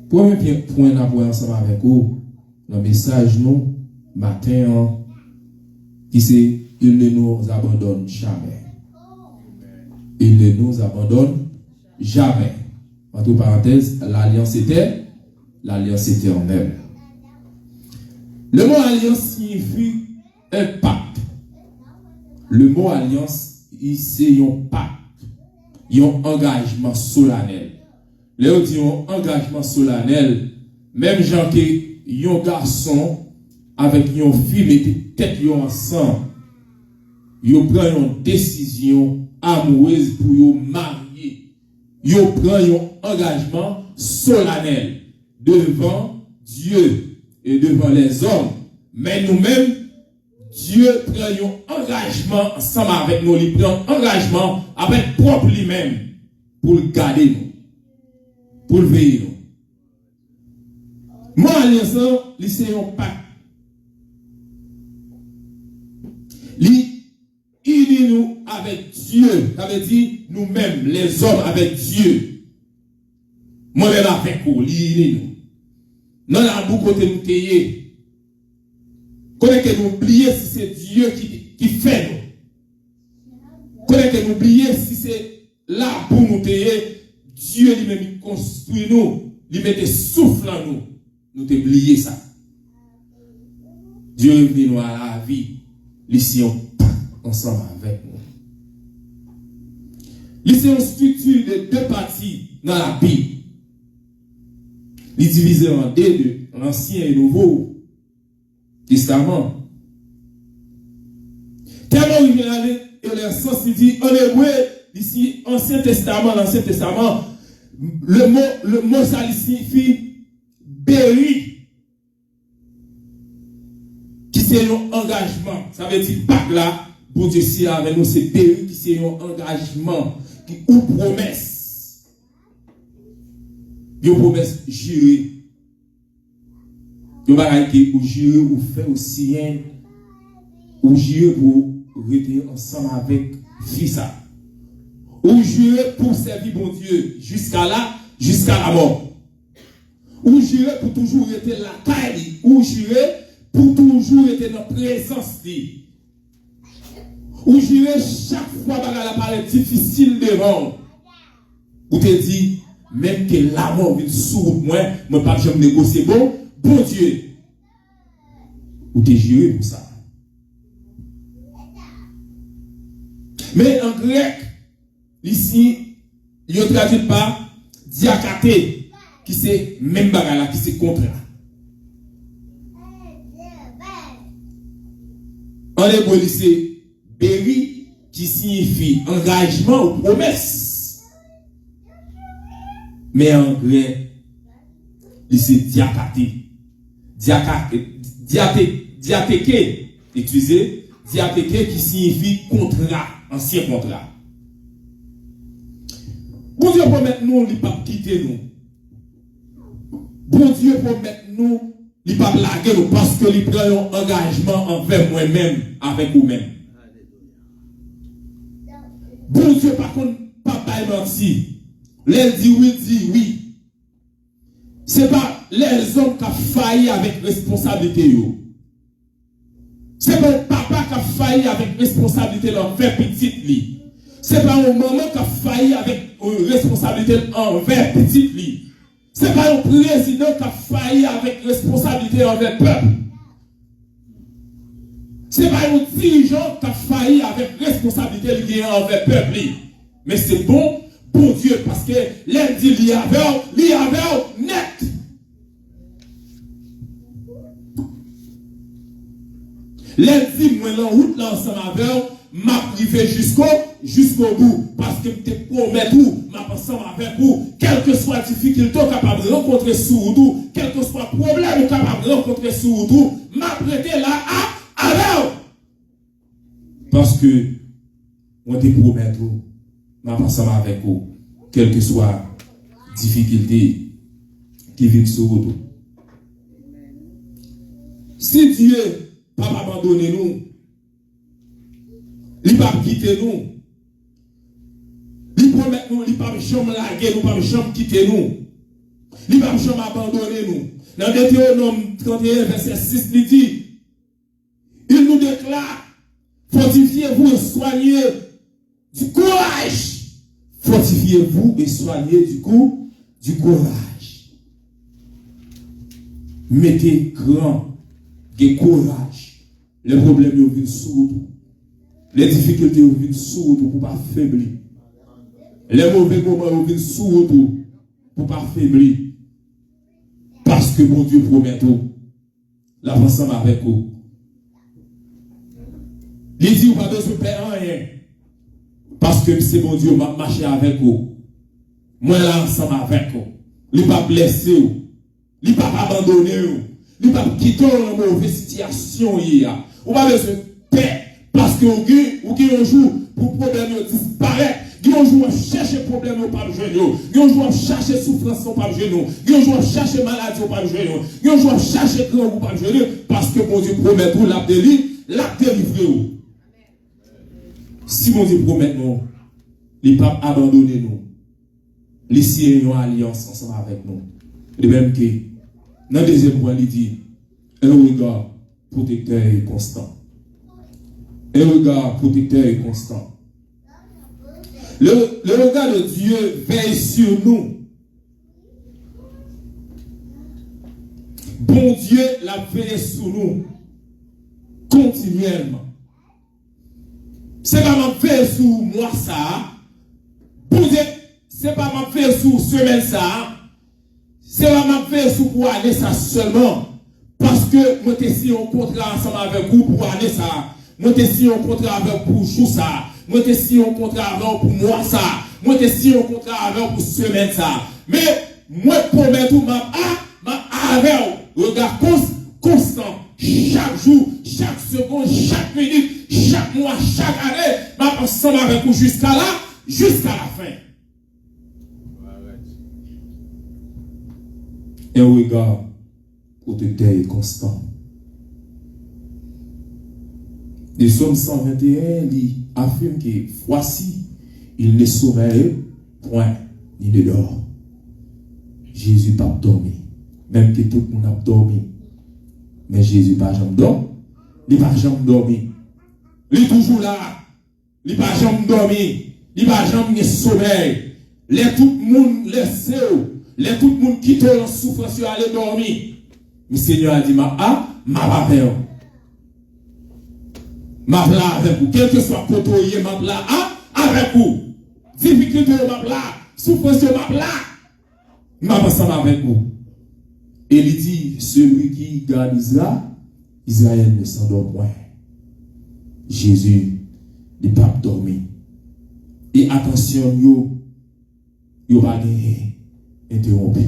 Premier point nous allons ensemble avec vous, le message nous, matin, qui c'est: il ne nous abandonne jamais. Il ne nous abandonne jamais. Entre parenthèses, l'alliance était l'alliance éternelle. Le mot alliance signifie un pacte. Le mot alliance, c'est un pacte, un engagement solennel. Là, on dit un engagement solennel, même gens que un garçon avec une fille mettent tête ensemble, ils prennent une décision amoureuse pour se marier. Ils prennent un engagement solennel devant Dieu et devant les hommes. Mais nous-mêmes, Dieu prend un engagement ensemble avec nous. Il prend un engagement avec propre lui-même pour le garder nous, pour le veiller nous. Moi, alliance, c'est un pacte. Il nous avec Dieu. Ça veut dire nous-mêmes, les hommes avec Dieu. Moi-même avec vous, il nous. Non, là, beaucoup de nous payer. Connaissez que nous oublier si c'est Dieu qui fait nous. Connaissez que nous oublier si c'est là pour nous payer. Dieu lui-même construit nous. Il met des souffles en nous. Nous t'oublier ça. Dieu est venu nous à la vie. Ici, on part ensemble avec nous. Ici, on structure de deux parties dans la Bible. Il est divisé en deux, l'Ancien et le Nouveau Testament. Tellement il vient aller, et le sens il dit, en hébreu, ici, Ancien Testament, l'Ancien Testament, le mot ça signifie béri, qui c'est un engagement. Ça veut dire pas que là, pour Dieu si avec nous, c'est béri, qui c'est un engagement, qui ou promesse. Une promesse jurée. Une bagaille qui ou jurer ou faire aussi rien, ou jurer pour rester ensemble avec fils. Ou jurer pour servir bon Dieu jusqu'à là, jusqu'à la mort. Ou jurer pour toujours être la taille, ou jurer pour toujours être dans la présence. Ou jurer chaque fois que la parole difficile devant. Ou te dit, même que la mort vient sous moi, je ne peux pas négocier bon Dieu. Ou te juré pour ça. Mais en grec, ici, il ne traduit pas diakaté, qui c'est même bagarre, qui c'est contrat. En hébreu, c'est béri, qui signifie engagement ou promesse. Mais en grec, c'est diakaté. Diatéké, utilisé, diatéké qui signifie contrat, ancien contrat. Bon Dieu promet nous, il ne pas quitter nous. Bon Dieu promet nous, il ne pas blaguer nous parce que il prend un engagement envers moi-même, avec vous-même. Bon Dieu, par contre, papa est menti. Les dit oui. Ce n'est pas les hommes qui ont failli avec responsabilité. Ce n'est pas un papa qui a failli avec responsabilité envers petit. Ce n'est pas un maman qui a failli avec responsabilité envers petit. Ce n'est pas un président qui a failli avec responsabilité envers le peuple. Ce n'est pas un dirigeant qui a failli avec responsabilité envers le peuple. Mais c'est bon pour Dieu parce que l'un dit il y avait net. L'un dit moi en route là ensemble avec m'a privé jusqu'au bout parce que je te promets tout, m'a ensemble avec vous, quelle que soit la difficulté capable de rencontrer sur vous, quel que soit le problème capable de rencontrer sur vous, m'a prêté là à parce que on te promet tout. Je vais ensemble avec vous, quelle que soit la difficulté qui vient sur vous. Si Dieu n'a pas abandonné nous, il ne va pas quitter nous, il promet nous, il ne va pas jamais larguer nous, il ne va pas jamais quitter nous, il ne va pas jamais abandonner nous. Dans Deutéronome 31, verset 6, il dit, il nous déclare, fortifiez-vous et soignez du courage. Fortifiez-vous et soignez du courage. mettez grand, de courage. Les problèmes viennent sur vous. Les difficultés viennent sur vous pour pas faiblir. Les mauvais moments viennent sur vous pour pas faiblir. Parce que mon Dieu promet tout. La ensemble avec vous. Il dit, vous n'avez pas besoin de faire rien. Parce que c'est mon Dieu, m'a marché avec vous. Moi, là, ensemble avec vous. Il ne va pas blesser vous. Il ne va pas abandonner vous. Il ne va pas quitter une mauvaise situation. Vous n'avez pas besoin de paix. Parce que vous avez un jour pour problème disparaître. Vous avez un jour à chercher problème au pas de genou. Vous avez un jour à chercher souffrance au pas de genou. Vous avez un jour à chercher maladie au pas de genou. Vous avez un jour à chercher grand au pas de genou. Parce que mon Dieu promet tout, l'a délivré. Si mon Dieu promet nous, il ne va pas abandonner nous. Il signe une alliance ensemble avec nous. De même que, dans le deuxième point, il dit, un regard protecteur et constant. Un regard protecteur et constant. Le regard de Dieu veille sur nous. Bon Dieu l'a veillé sur nous continuellement. C'est pas ma veille sur moi ça. Bon Dieu, c'est pas ma veille sur semaine ça. C'est pas ma veille sur pour année ça seulement. Parce que moi t'ai signé un contrat ensemble avec vous pour année ça. Moi t'ai signé un contrat avec vous pour jour ça. Moi t'ai signé un contrat avec pour mois ça. Moi t'ai signé un contrat avec pour semaine ça. Mais moi promets tout ma avec regard constant. Chaque jour, chaque seconde, chaque minute, chaque mois, chaque année, ma ensemble avec vous jusqu'à là, jusqu'à la fin. Un regard protecteur et constant. Le Psaume 121 dit, affirme que voici, il ne sommeille point, ni ne dort. Jésus n'a pas dormi. Même que tout le monde a dormi. Mais Jésus n'a pas jamais dormi. Il n'a pas jamais dormi. Il est toujours là. Il n'a pas jamais dormi. Il n'a pas jamais sommeil. Les tout le monde laisse. Les tout le monde quitte la souffrance et aller dormir. Mais le Seigneur a dit, ma pas peur. Ma pla avec vous. Quel que soit le côté, ma pla avec vous. Difficulté, ma pla. Souffrance, ma pla. Ma pas ensemble avec vous. Et il dit, celui qui garde Israël ne s'endort point. Jésus n'est pas dormi. Et attention, yo va gagner interrompu.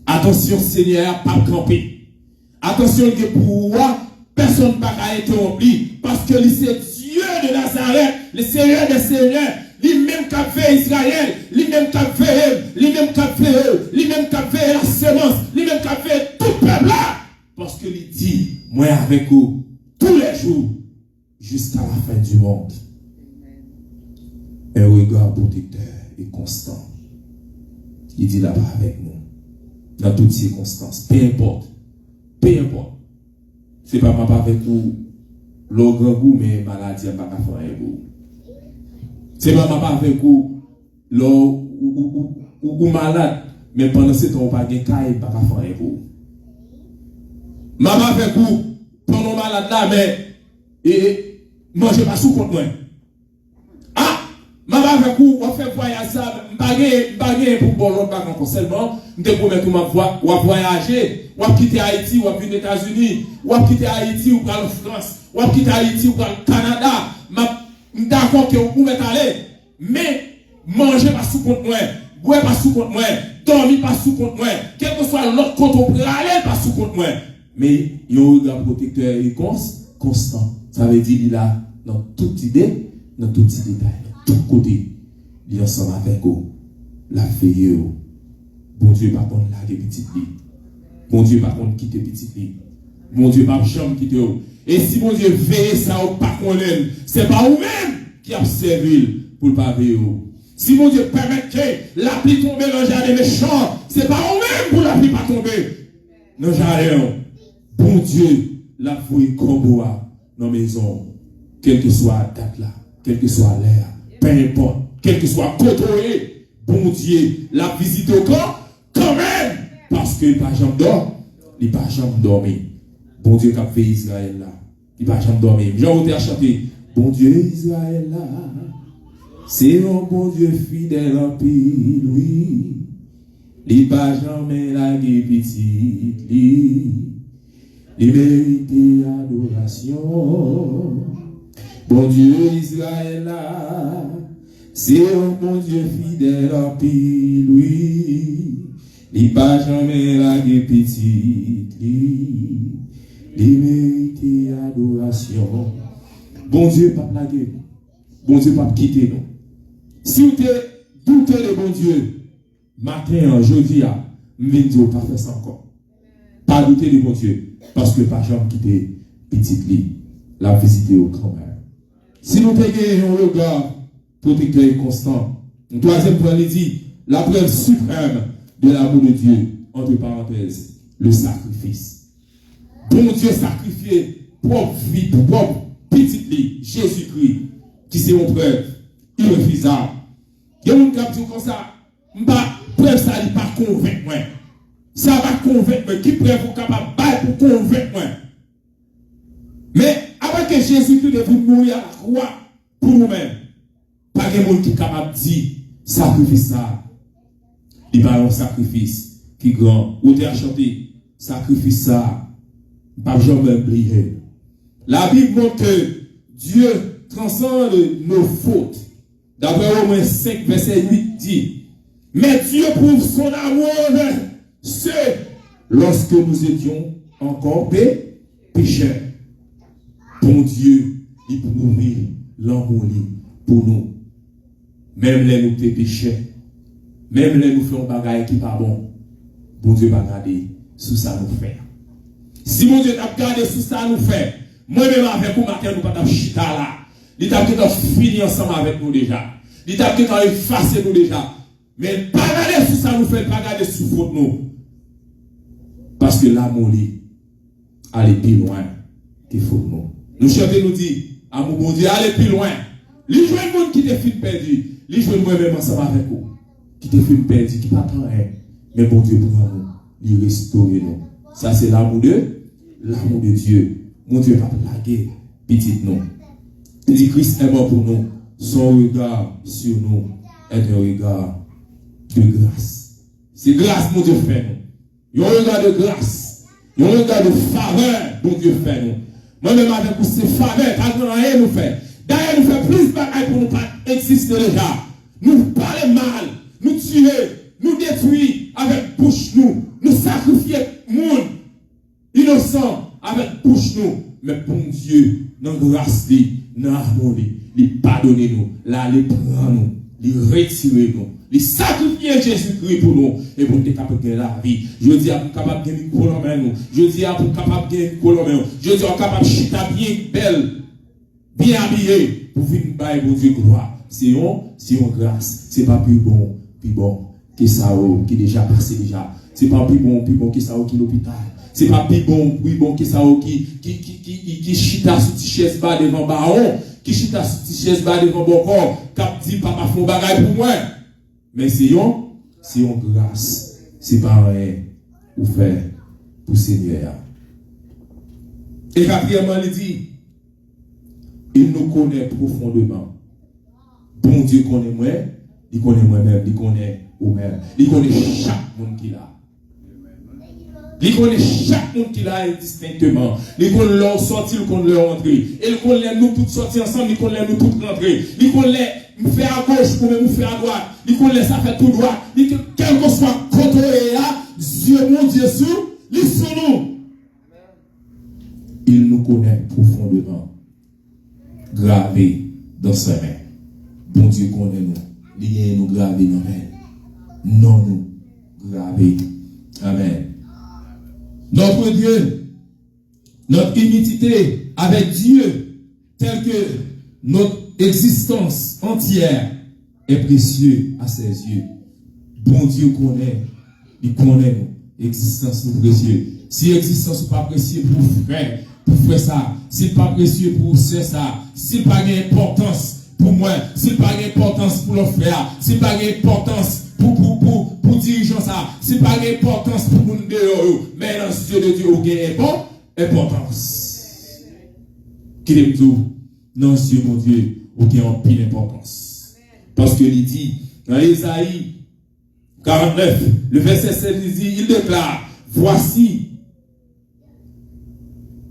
Attention, Seigneur, pas camper. Attention, que pour moi, personne ne va interrompre. Parce que c'est Dieu de Nazareth, le Seigneur des Seigneurs. Lui-même qui a fait Israël, lui-même qui a fait lui-même qui a fait lui-même qui a fait la semence, lui-même qui a fait tout le peuple là. Parce que il dit, moi avec vous, tous les jours, jusqu'à la fin du monde. Un regard protecteur et constant. Il dit là-bas avec nous, dans toutes circonstances, peu importe. C'est pas ma avec vous, le grand goût, mais maladie, pas qu'à faire un goût. C'est pas ma avec vous, ou malade, mais pendant ce temps, pas de caille, pas qu'à faire un goût. Maman avec vous, pendant malade là, mais mangez pas sous compte moi. Ah, maman avec vous, on fait voyage ça, bagay pour bon l'autre bac encore seulement, je te promets que ma voix, ou voyager, ou quitter Haïti, ou venir aux États-Unis, ou quitter Haïti, ou aller en France, ou quitter Haïti, ou aller au Canada, d'accord que vous pouvez aller, mais mangez pas sous compte moi, boire pas sous compte moi, dormir pas sous compte moi, quel que soit l'autre compte, on peut aller pas sous compte moi. Mais il y a un regard protecteur et constant. Ça veut dire qu'il a dans toute idée, dans tout petit détail, dans tout côté, il est ensemble avec vous, la veille. Bon Dieu, par contre, là, des petites filles. Bon Dieu, par contre, quitte petites filles. Bon Dieu, par jamais quitte. Et si bon Dieu veille ça ou pas qu'on l'aime, c'est pas vous-même qui a servi pour le pas veiller. Si mon Dieu permet que la pluie tombe dans le jardin méchant, c'est pas vous-même pour la pluie pas tomber dans le jardin. Bon Dieu, la fouille comme dans la maison, quelle que soit la date là, quel que soit l'air, peu importe, quel que soit côté, bon Dieu, la visite au corps, quand même, parce que pas jamais d'or, il pas jamais dormi. Bon Dieu qui a fait Israël là, il pas jamais dormi. Jean a chanté, bon Dieu Israël là, c'est un bon Dieu fidèle en pile, oui. Il pas jamais lagué petit, il mérite adoration. Bon Dieu Israël là, c'est un bon Dieu fidèle en pile, oui. Il pas jamais lagué petit, il mérite adoration. Bon Dieu pas lagué, bon Dieu pas quitter nous. Si vous doutez de bon Dieu, matin, jeudi, je ne pas faire ça encore. Pas douter de mon Dieu, parce que pas jamais quitter petite lit, la visiter au grand mère. Si nous payons un regard protecteur et constant, le troisième point, il dit, la preuve suprême de l'amour de Dieu, entre parenthèses, le sacrifice. Bon Dieu sacrifié, propre vie, propre petite lit, Jésus-Christ, qui c'est une preuve irréfusable. Il y a un qui dit comme ça, preuve ça ne pas convaincre moi. Ça va convaincre moi. Qui preuve vous capable pour convaincre moi. Mais avant que Jésus-Christ devait mourir à la croix pour nous-mêmes, pas de monde qui est capable de dire sacrifice ça. Il va un sacrifice qui est grand. Ou tu as chanté sacrifice ça. Pas jamais oublier. La Bible montre que Dieu transcende nos fautes. D'après Romains 5, verset 8 dit, mais Dieu prouve son amour envers ceux lorsque nous étions encore pécheurs. Bon Dieu, il prouve l'amour pour nous. Même les nous pécheurs, même les nous faisons bagaille qui pas bon, bon Dieu va garder sous ça nous faire. Si mon Dieu t'a gardé sous ça nous faire, moi-même avec vous, matin, nous pas chita là. Il t'a fini ensemble avec nous déjà. Il t'a effacé nous déjà. Mais pas garder sous ça nous fait, pas garder sous faute nous. Parce que l'amour, aller plus loin qu'il faut nous. Nous chantons nous dit, amour bon Dieu, aller plus loin. Les jeunes monde qui te filent perdu, les jeunes moi-même ensemble avec vous, qui te filent perdu, qui pas tant rien. Mais bon Dieu pour nous, il restaure nous. Ça c'est l'amour de Dieu. Mon Dieu va plaguer petit nous. Il dit Christ est mort pour nous. Son regard sur nous est un regard de grâce. C'est grâce, mon Dieu, fait nous. Il y a un regard de grâce. Il y a un regard de faveur, mon Dieu, fait nous. Moi-même, avec vous, c'est faveur, parce qu'on n'a rien nous fait. D'ailleurs, nous fait plus de bagailles pour nous pas exister déjà. Nous parler mal, nous tuer, nous détruire avec bouche nous sacrifier monde innocent avec bouche nous. Mais bon Dieu, dans grâce, dans harmonie, il pardonne nous, là, il prend nous, il retire nous, il sacrifie Jésus-Christ pour nous, et pour être capable de gagner la vie. Je dis à vous capable de gagner une main nous, je dis à vous capable de gagner une main nous, je dis à vous capable de chita bien belle, bien habillé, pour venir bailler pour Dieu gloire. C'est une grâce, c'est pas plus bon que ça qui déjà passé déjà. C'est pas plus bon que ça qui l'hôpital. C'est pas plus bon que ça qui chita sur ti chaise bas devant baron, qui chita sur ti chaise bas devant bon corps, qui dit papa font bagaille pour moi. Mais c'est une grâce. C'est pas rien pour faire pour Seigneur. Et quatrièmement, il dit, il nous connaît profondément. Bon Dieu connaît moi, il connaît moi-même, il connaît vous-même, il connaît chaque monde qui l'a. Il connaît chaque monde qui l'a distinctement. Il connaît leur sortie, il connaît leur entrée. Il connaît nous toutes sortir ensemble, il connaît nous toutes rentrer. Il connaît nous faire à gauche pour nous faire à droite. Il connaît ça fait tout droit. Il que quel que soit côté Dieu mon Dieu sur, il sur nous. Il nous connaît profondément. Gravé dans sa main. Bon Dieu connaît nous. Il nous gravé dans la main. Non nous gravé. Amen. Notre Dieu, notre unité avec Dieu, telle que notre existence entière est précieux à ses yeux. Bon Dieu connaît, il connaît nous, existence nous précieux. Si l'existence n'est pas précieux pour faire ça, si pas précieux pour ça, si pas d'importance pour moi, si pas d'importance pour le frère, si pas d'importance pour dirigeant ça, c'est pas l'importance pour moun dehors, mais dans les yeux de Dieu, il y a une importance. Qui est tout, dans les yeux de mon Dieu, il y a une pile d'importance. Parce que il dit, dans Isaïe 49, le verset 7, il dit, il déclare, voici,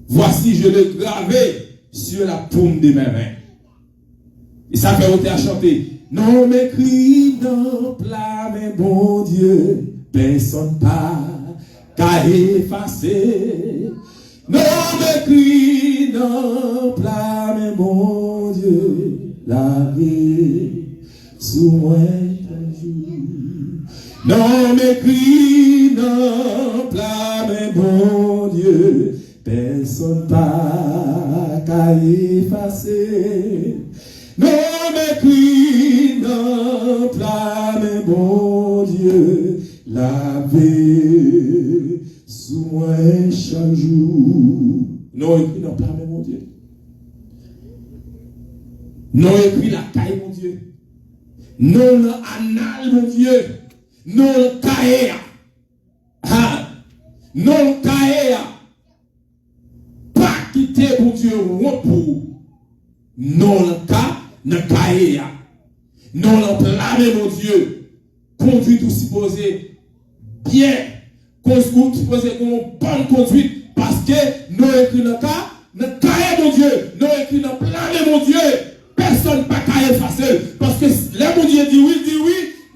je l'ai gravé sur la paume de mes mains. Et ça fait ôter à chanter. Non m'écrit dans plat, mais bon Dieu, personne pas qu'à effacer. Non m'écrit dans plat, mais bon Dieu, la vie sous moi toujours. Non m'écrit dans plat, mais bon Dieu, personne pas qu'à effacer. Non m'écrit dans plat, mais bon Dieu, laver sous moi chaque jour. Non écrit dans plat, mais bon Dieu. Non écrit la caille, mon Dieu. Non l'anal, mon Dieu. Non le caille. Non le caille. Pas quitter, mon Dieu, repos. Non le cas, ne caille. Non le blâmer, mon Dieu. Conduite ou supposé bien. Conduite supposé une bonne conduite. Parce que non écrit le cas, ne caille, mon Dieu. Non écrit ne blâmer, mon Dieu. Personne pas qu'à effacer. Parce que là, mon Dieu dit oui,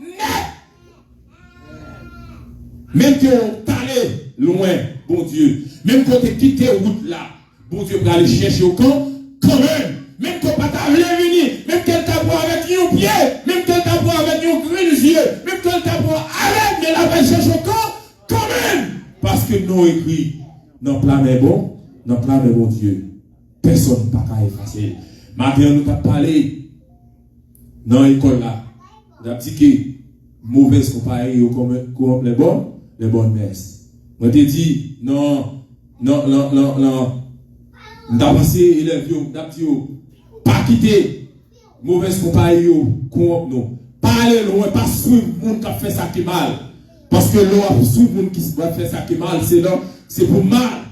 net. Même que on allé loin, bon Dieu. Même quand tu quitté la route là, bon Dieu, pour aller chercher au camp, quand même. Même quand pas ta venir, même qu'elle t'a pour avec un pied, même qu'elle t'a pour avec un gris yeux, même qu'elle t'a pour avec, mais la va chercher au camp, quand même. Parce que nous écrit, non, plan mais bon Dieu. Personne pas qu'à effacer. Maintenant, nous t'avons parlé dans l'école là. Nous avons dit que mauvaise compagnie comme les bonnes messes. Moi, t'ai dit, non. Nous avons pensé, élèves, nous avons dit, pas quitter mauvaise compagnie comme nous. Pas aller loin, pas suivre le monde qui a fait ça qui est mal. Parce que l'on suivre le monde qui a fait ça qui est mal, c'est pour mal.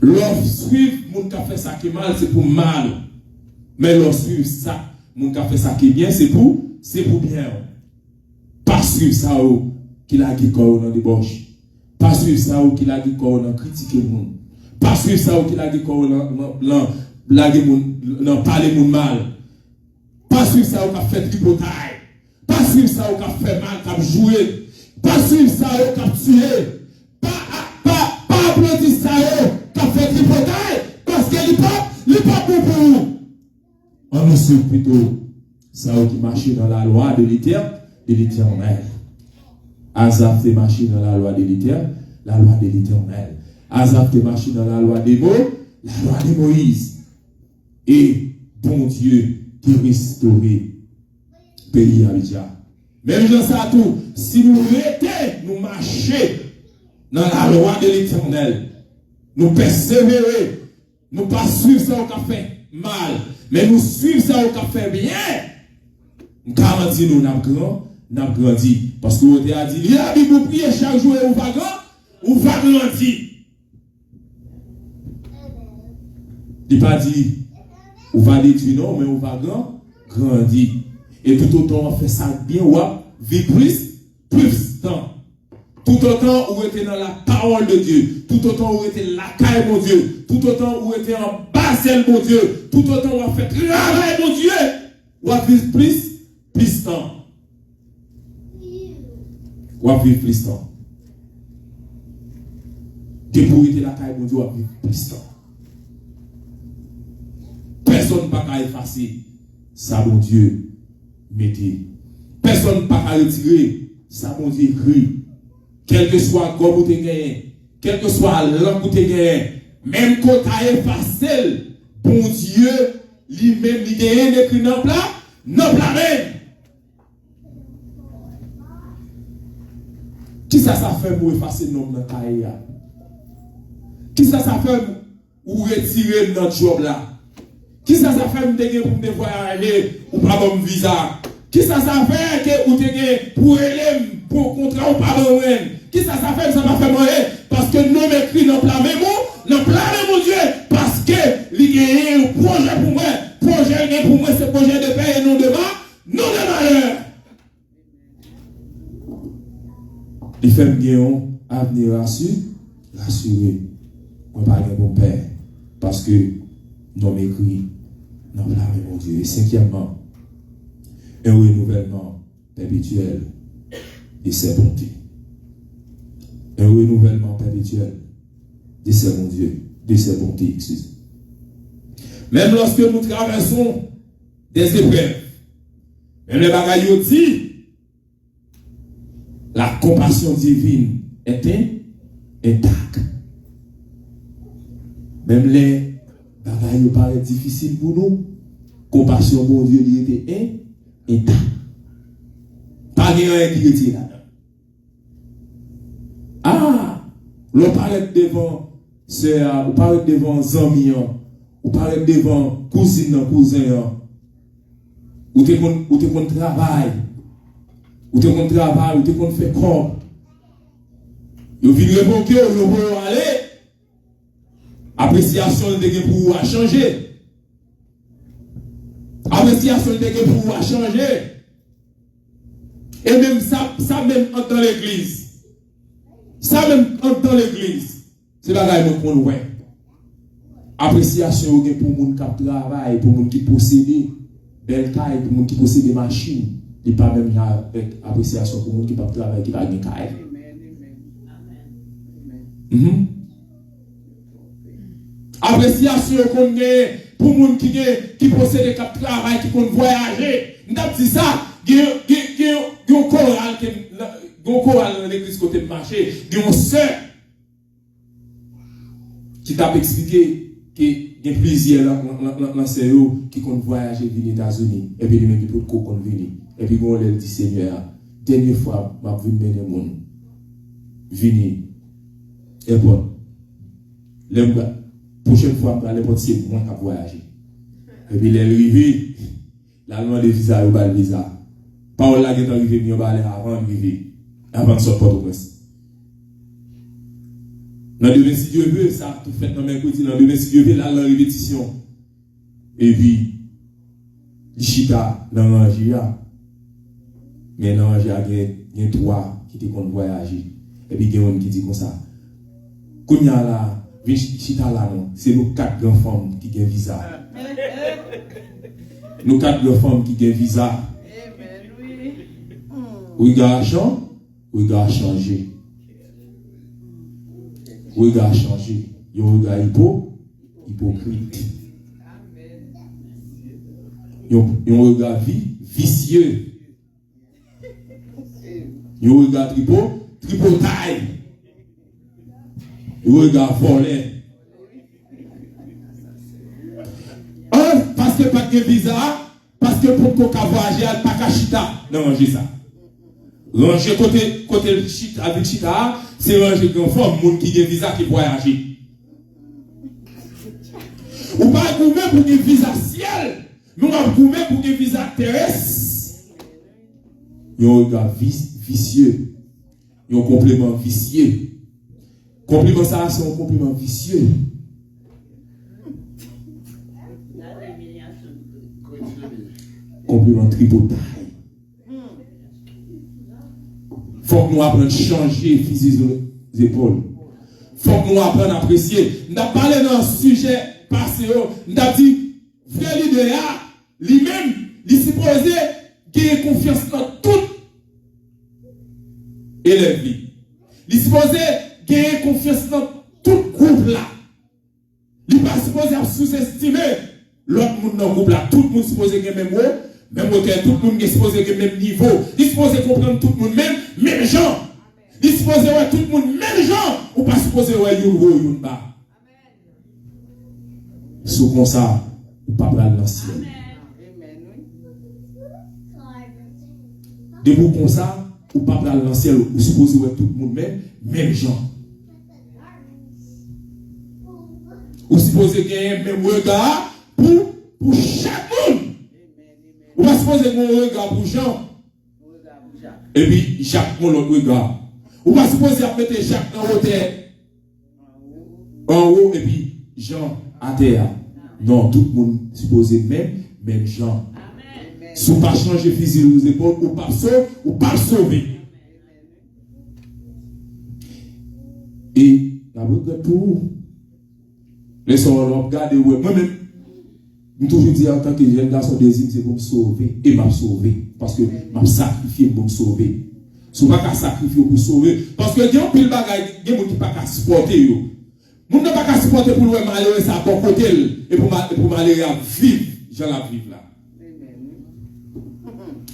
L'on suivre le monde qui a fait ça qui est mal, c'est pour mal. Mais l'on suivre ça, le monde qui a fait ça qui est bien, c'est pour bien. Pas suivre ça qu'il a dit qu'on a débauche. Pas suivre ça qu'il a dit qu'on a critiqué le monde. Pas suivre ça qu'il a dit qu'on a parlé de mal. Pas suivre ça qu'il a fait tripotaille. Pas suivre ça qu'il a fait mal, qu'il a joué. Pas suivre ça qu'il a tué. Pas applaudir ça qu'il a fait tripotaille. Parce que n'est pas bon pour nous. On nous suit plutôt ça qui marche dans la loi de l'Éternel. Asaph te marche dans la loi de l'Éternel. Asaph te marche dans la loi de Moïse. Et bon Dieu qui restauré le pays Abidjan. Même dans ça tout, si nous nous marcher dans la loi de l'Éternel, nous persévérer, nous pas suivre ça au fait mal, mais nous suivre ça au fait bien, nous garantis nous n'avons grandi. Parce que vous avez dit, il y a vous prier chaque jour et vous va grandir. Il n'a pas dit, on va détruire, non, mais on va grandir. Et tout autant on fait ça bien, ou vivre plus temps. Tout autant où était dans la parole de Dieu, tout autant où était la caille, mon Dieu, tout autant où était en basel, mon Dieu, tout autant où on fait travail, mon Dieu, ou à vivre plus temps. Ou à vivre plus temps. Que pour être la caille, mon Dieu, ou à vivre plus temps. Personne ne peut pas effacer ça, mon Dieu, mettez. Personne ne peut pas retirer ça, mon Dieu, écrit. Quel que soit le gomme que tu as gagné, quel que soit l'angle que tu as gagné, même quand tu as effacé, bon Dieu, lui-même, il a écrit dans le plat même. Qui ça fait pour effacer le nom dans ta carrière? Qui ça fait pour retirer notre job là? Qui ça fait pour me voyager ou pas mon visa? Qui ça fait que vous avez pour élève, pour contrat ou pas de qui ça fait que ça va faire moyen? Parce que nous m'écrit dans plein même mon Dieu, parce que il y a un projet pour moi, projet pour moi, c'est projet de paix et non de malheur. Les femmes qui ont avenir rassuré, on va pas mon père, parce que nous m'écrit dans plein même mon Dieu. Et cinquièmement, un renouvellement perpétuel de ses bontés. Un renouvellement perpétuel de ses bons dieux, de ses bontés, excusez. Même lorsque nous traversons des épreuves, même les bagailles dit, la compassion divine est intacte. Même les bagailles paraissent difficiles pour nous, compassion bon Dieu était intacte. Pas rien qui retire là-dedans. Ah, l'on paraît devant sœur, ou paraît devant amis, ou paraît devant cousin, ou te kon travail, ou te kon fait corps. Vous venez révoquer, vous pouvez aller. Appréciation de pour vous changer. Appréciation de pour vous changer. Et même ça même dans l'église. Ça même dans l'église. C'est la chose qu'on voit. Appréciation pour les gens qui travaillent, pour les gens qui possèdent belle taille, pour les gens qui possèdent des machines. Il n'y a pas même appréciation pour les gens qui ne travaillent, qui ne ont pas de taille. Appréciation qu'on a pour les gens qui possèdent des cap de travail, qui vont voyager. Nous avons dit ça. Il y a un choral dans l'église côté de marché. Il y a une sœur qui t'a expliqué qu'il y a plusieurs enseignants qui vont voyager vers les États-Unis. Et puis, il y a des gens qui vont venir. Et puis, on leur dit, Seigneur, dernière fois, je vais venir les gens. Venir. Et bon, la prochaine fois, je vais aller c'est moi qui vais voyager. Et puis, les arrivés, la loi de visa, il y a le visa. Paul là qui est arrivé, il va aller avant d'arriver, avant de sortir Port-au-Prince. Dans demain, si Dieu veut, ça, tout fait dans mercredi, dans demain, si Dieu veut, là, la répétition. Et puis, l'Ichita, dans l'Angéa. Mais dans l'Angéa, il y a trois qui te comptent voyager. Et puis, il y a un qui dit comme ça. Kounya là, l'Ichita là, non, c'est nos 4 grandes femmes qui ont visa. Nos 4 grandes femmes qui ont visa. Oui, gars, changer. Oui, gars, changer. Il y a un gars hypocrite. Il y a un gars vicieux. Il y a un gars tripotaille. Il y a un gars volé. Parce que pas de visa, parce que pour qu'on voyager, il n'y a pas de chita. Non, ranger ça. Ranger côté chita, avec chita, c'est ranger conforme, monde qui a visa qui voyage. Ou pas goumer pour un visa ciel, nous avons goumer pour un visa terrestre. Il y a un gars vicieux. Il y a un complément vicieux. Complément ça, c'est un complément vicieux. Complément tripotaille. Faut que nous apprenions à changer physique des épaules. Faut que nous apprenions à apprécier. Nous avons parlé d'un sujet passé. Nous avons dit, frère l'idéal, lui-même, il est supposé gagner confiance dans tout élève. Il est supposé gagner confiance dans tout groupe là. Il n'est pas supposé sous-estimer l'autre monde dans le groupe là. Tout le monde est supposé gagner même mot. Même auquel tout le monde est supposé que même niveau, il est supposé comprendre tout le monde même gens. Il est supposé voir tout le monde même gens, ou pas supposé voir yon haut, yon bas. Sous comme ça, ou pas prendre l'ancien. De vous comme ça, ou pas prendre l'ancien, ou supposé voir tout le monde même gens. Ou supposé gagner même regard pour chaque monde. On va supposer mon regard pour Jean. Et puis Jacques, mon autre regard. On va supposer mettre Jacques en haut terre. En haut, et puis Jean à terre. Non, tout le monde supposé même Jean. Si on pas changer physique aux épaules, ou pas sauver. Et la regarde pour vous. Laissons-nous regarder moi-même. Je toujours dis en tant que jeune garçon désir, c'est pour me sauver. Et m'a sauvé. Parce que m'a sacrifié pour me sauver. Si on ne pas qu'à sacrifier pour me sauver. Parce que il y a un pile bagaille, il y a des gens qui ne peuvent pas supporter. Moun n'a pas qu'à supporter pour le malheureux, ça bon côté et pour malheureux à vivre, j'en la vivre là.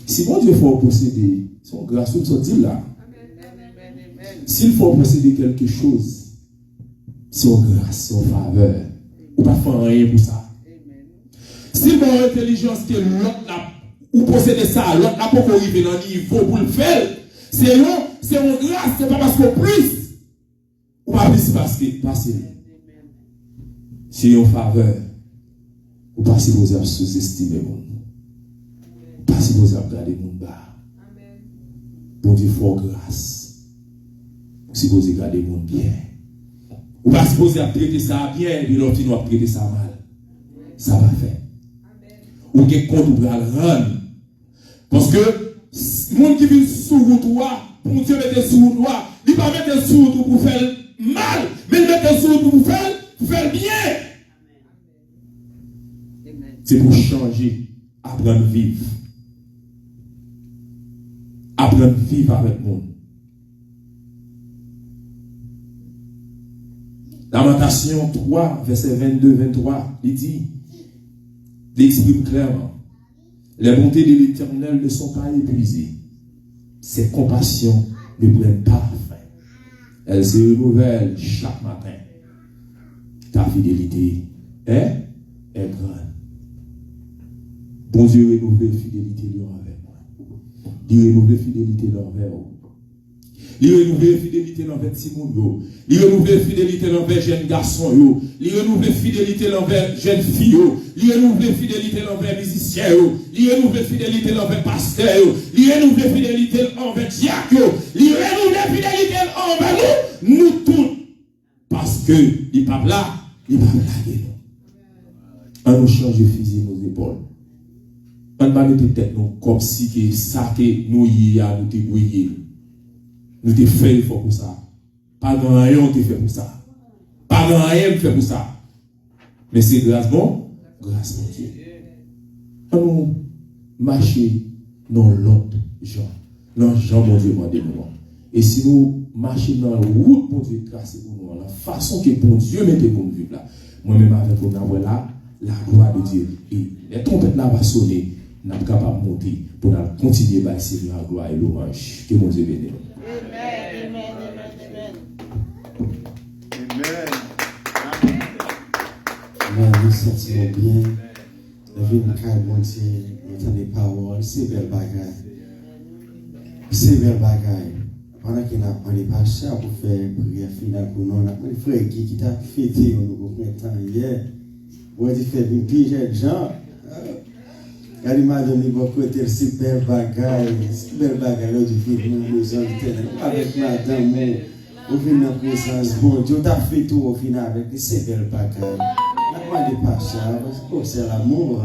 Si bon Dieu faut posséder, son grâce, son dit là. S'il faut posséder quelque chose, son grâce, son faveur, ou pas faire rien pour ça. S'il faut intelligence que l'autre là, ou posséder ça, l'autre n'a pas arrivé dans le niveau pour le faire, c'est une grâce, c'est pas parce qu'on plus. Ou pas plus parce que c'est une faveur. Ou pas si vous avez sous-estimé mon. Pas si vous avez gardé mon bas. Bon Dieu, fort grâce. Si vous avez gardé mon bien. Ou pas si vous avez traité ça bien, et l'autre nous a traité ça mal. Ça va faire. Ou quelque compte ou va le rendre. Parce que, le monde qui vit sous route, pour Dieu mettre sous route, il ne va pas mettre sous route pour faire mal, mais il met sur pour faire bien. C'est pour changer, apprendre à vivre. Apprendre à vivre avec le monde. Lamentation 3, verset 22-23, il exprime clairement. Les bontés de l'Éternel ne sont pas épuisées. Ses compassions ne prennent pas fin. Elles se renouvellent chaque matin. Ta fidélité est grande. Bon Dieu, renouve la fidélité envers moi. Il renouve la fidélité envers vous. Il renouve la fidélité envers Simon. Il renouve la fidélité envers jeunes garçons. Il renouve la fidélité envers jeunes filles. Il renouve la fidélité envers musiciens. Il renouve la fidélité envers pasteurs. Il renouve la fidélité envers diacres. Il renouve la fidélité envers nous tous. Parce que il n'est pas là, il n'est pas blagué. On nous change de fusil nos épaules. On va mettre tête nous comme si que ça que nous y a nous t'égouiller. Nous te fait fort pour ça. Pas grand rien on te fait pour ça. Pas grand rien on fait pour ça. Mais c'est grâce bon, grâce mon Dieu. On nous marcher dans l'autre genre. Dans genre mon Dieu m'a dit nous. Et si nous marchons dans la route mon Dieu tracé pour nous, la façon que bon Dieu mette pour nous vivre là. Moi-même avec pour nous là, la gloire de Dieu. Et les trompettes là va sonner. Nous sommes capables de monter pour continuer à servir la gloire et l'orange. Que mon Dieu bénisse. Amen. Amen. Nous sentirons bien. La vie de mon Dieu, nous avons des paroles. C'est belle bagaille. C'est belle bagaille. Pendant qu'il n'a pas les pachas pour faire prière finale pour nous, on a pris le frère qui t'a fêté au printemps hier. On a dit faire une pigeon de gens. Elle m'a donné beaucoup de super bagaille, là du film, nous avec madame, au final, la présence, bon Dieu, t'as fait tout au final avec des super bagailles. La de Pacha, parce que c'est l'amour.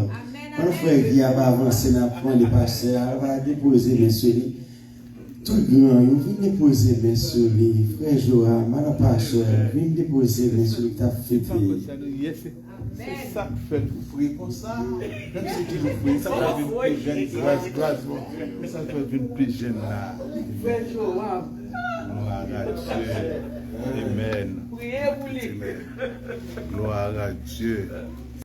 Quand le frère qui a avancé dans le point de Pacha, elle va déposer les souliers. Tout grand, il vient déposer les souliers. Frère Joa, madame Pacha, vient déposer les souliers que t'as fait. C'est ça que fait pour prier comme ça. Même si tu veux prier, ça va être une plus jeune. Ça fait une plus jeune là. Gloire à Dieu. Amen. Gloire à Dieu.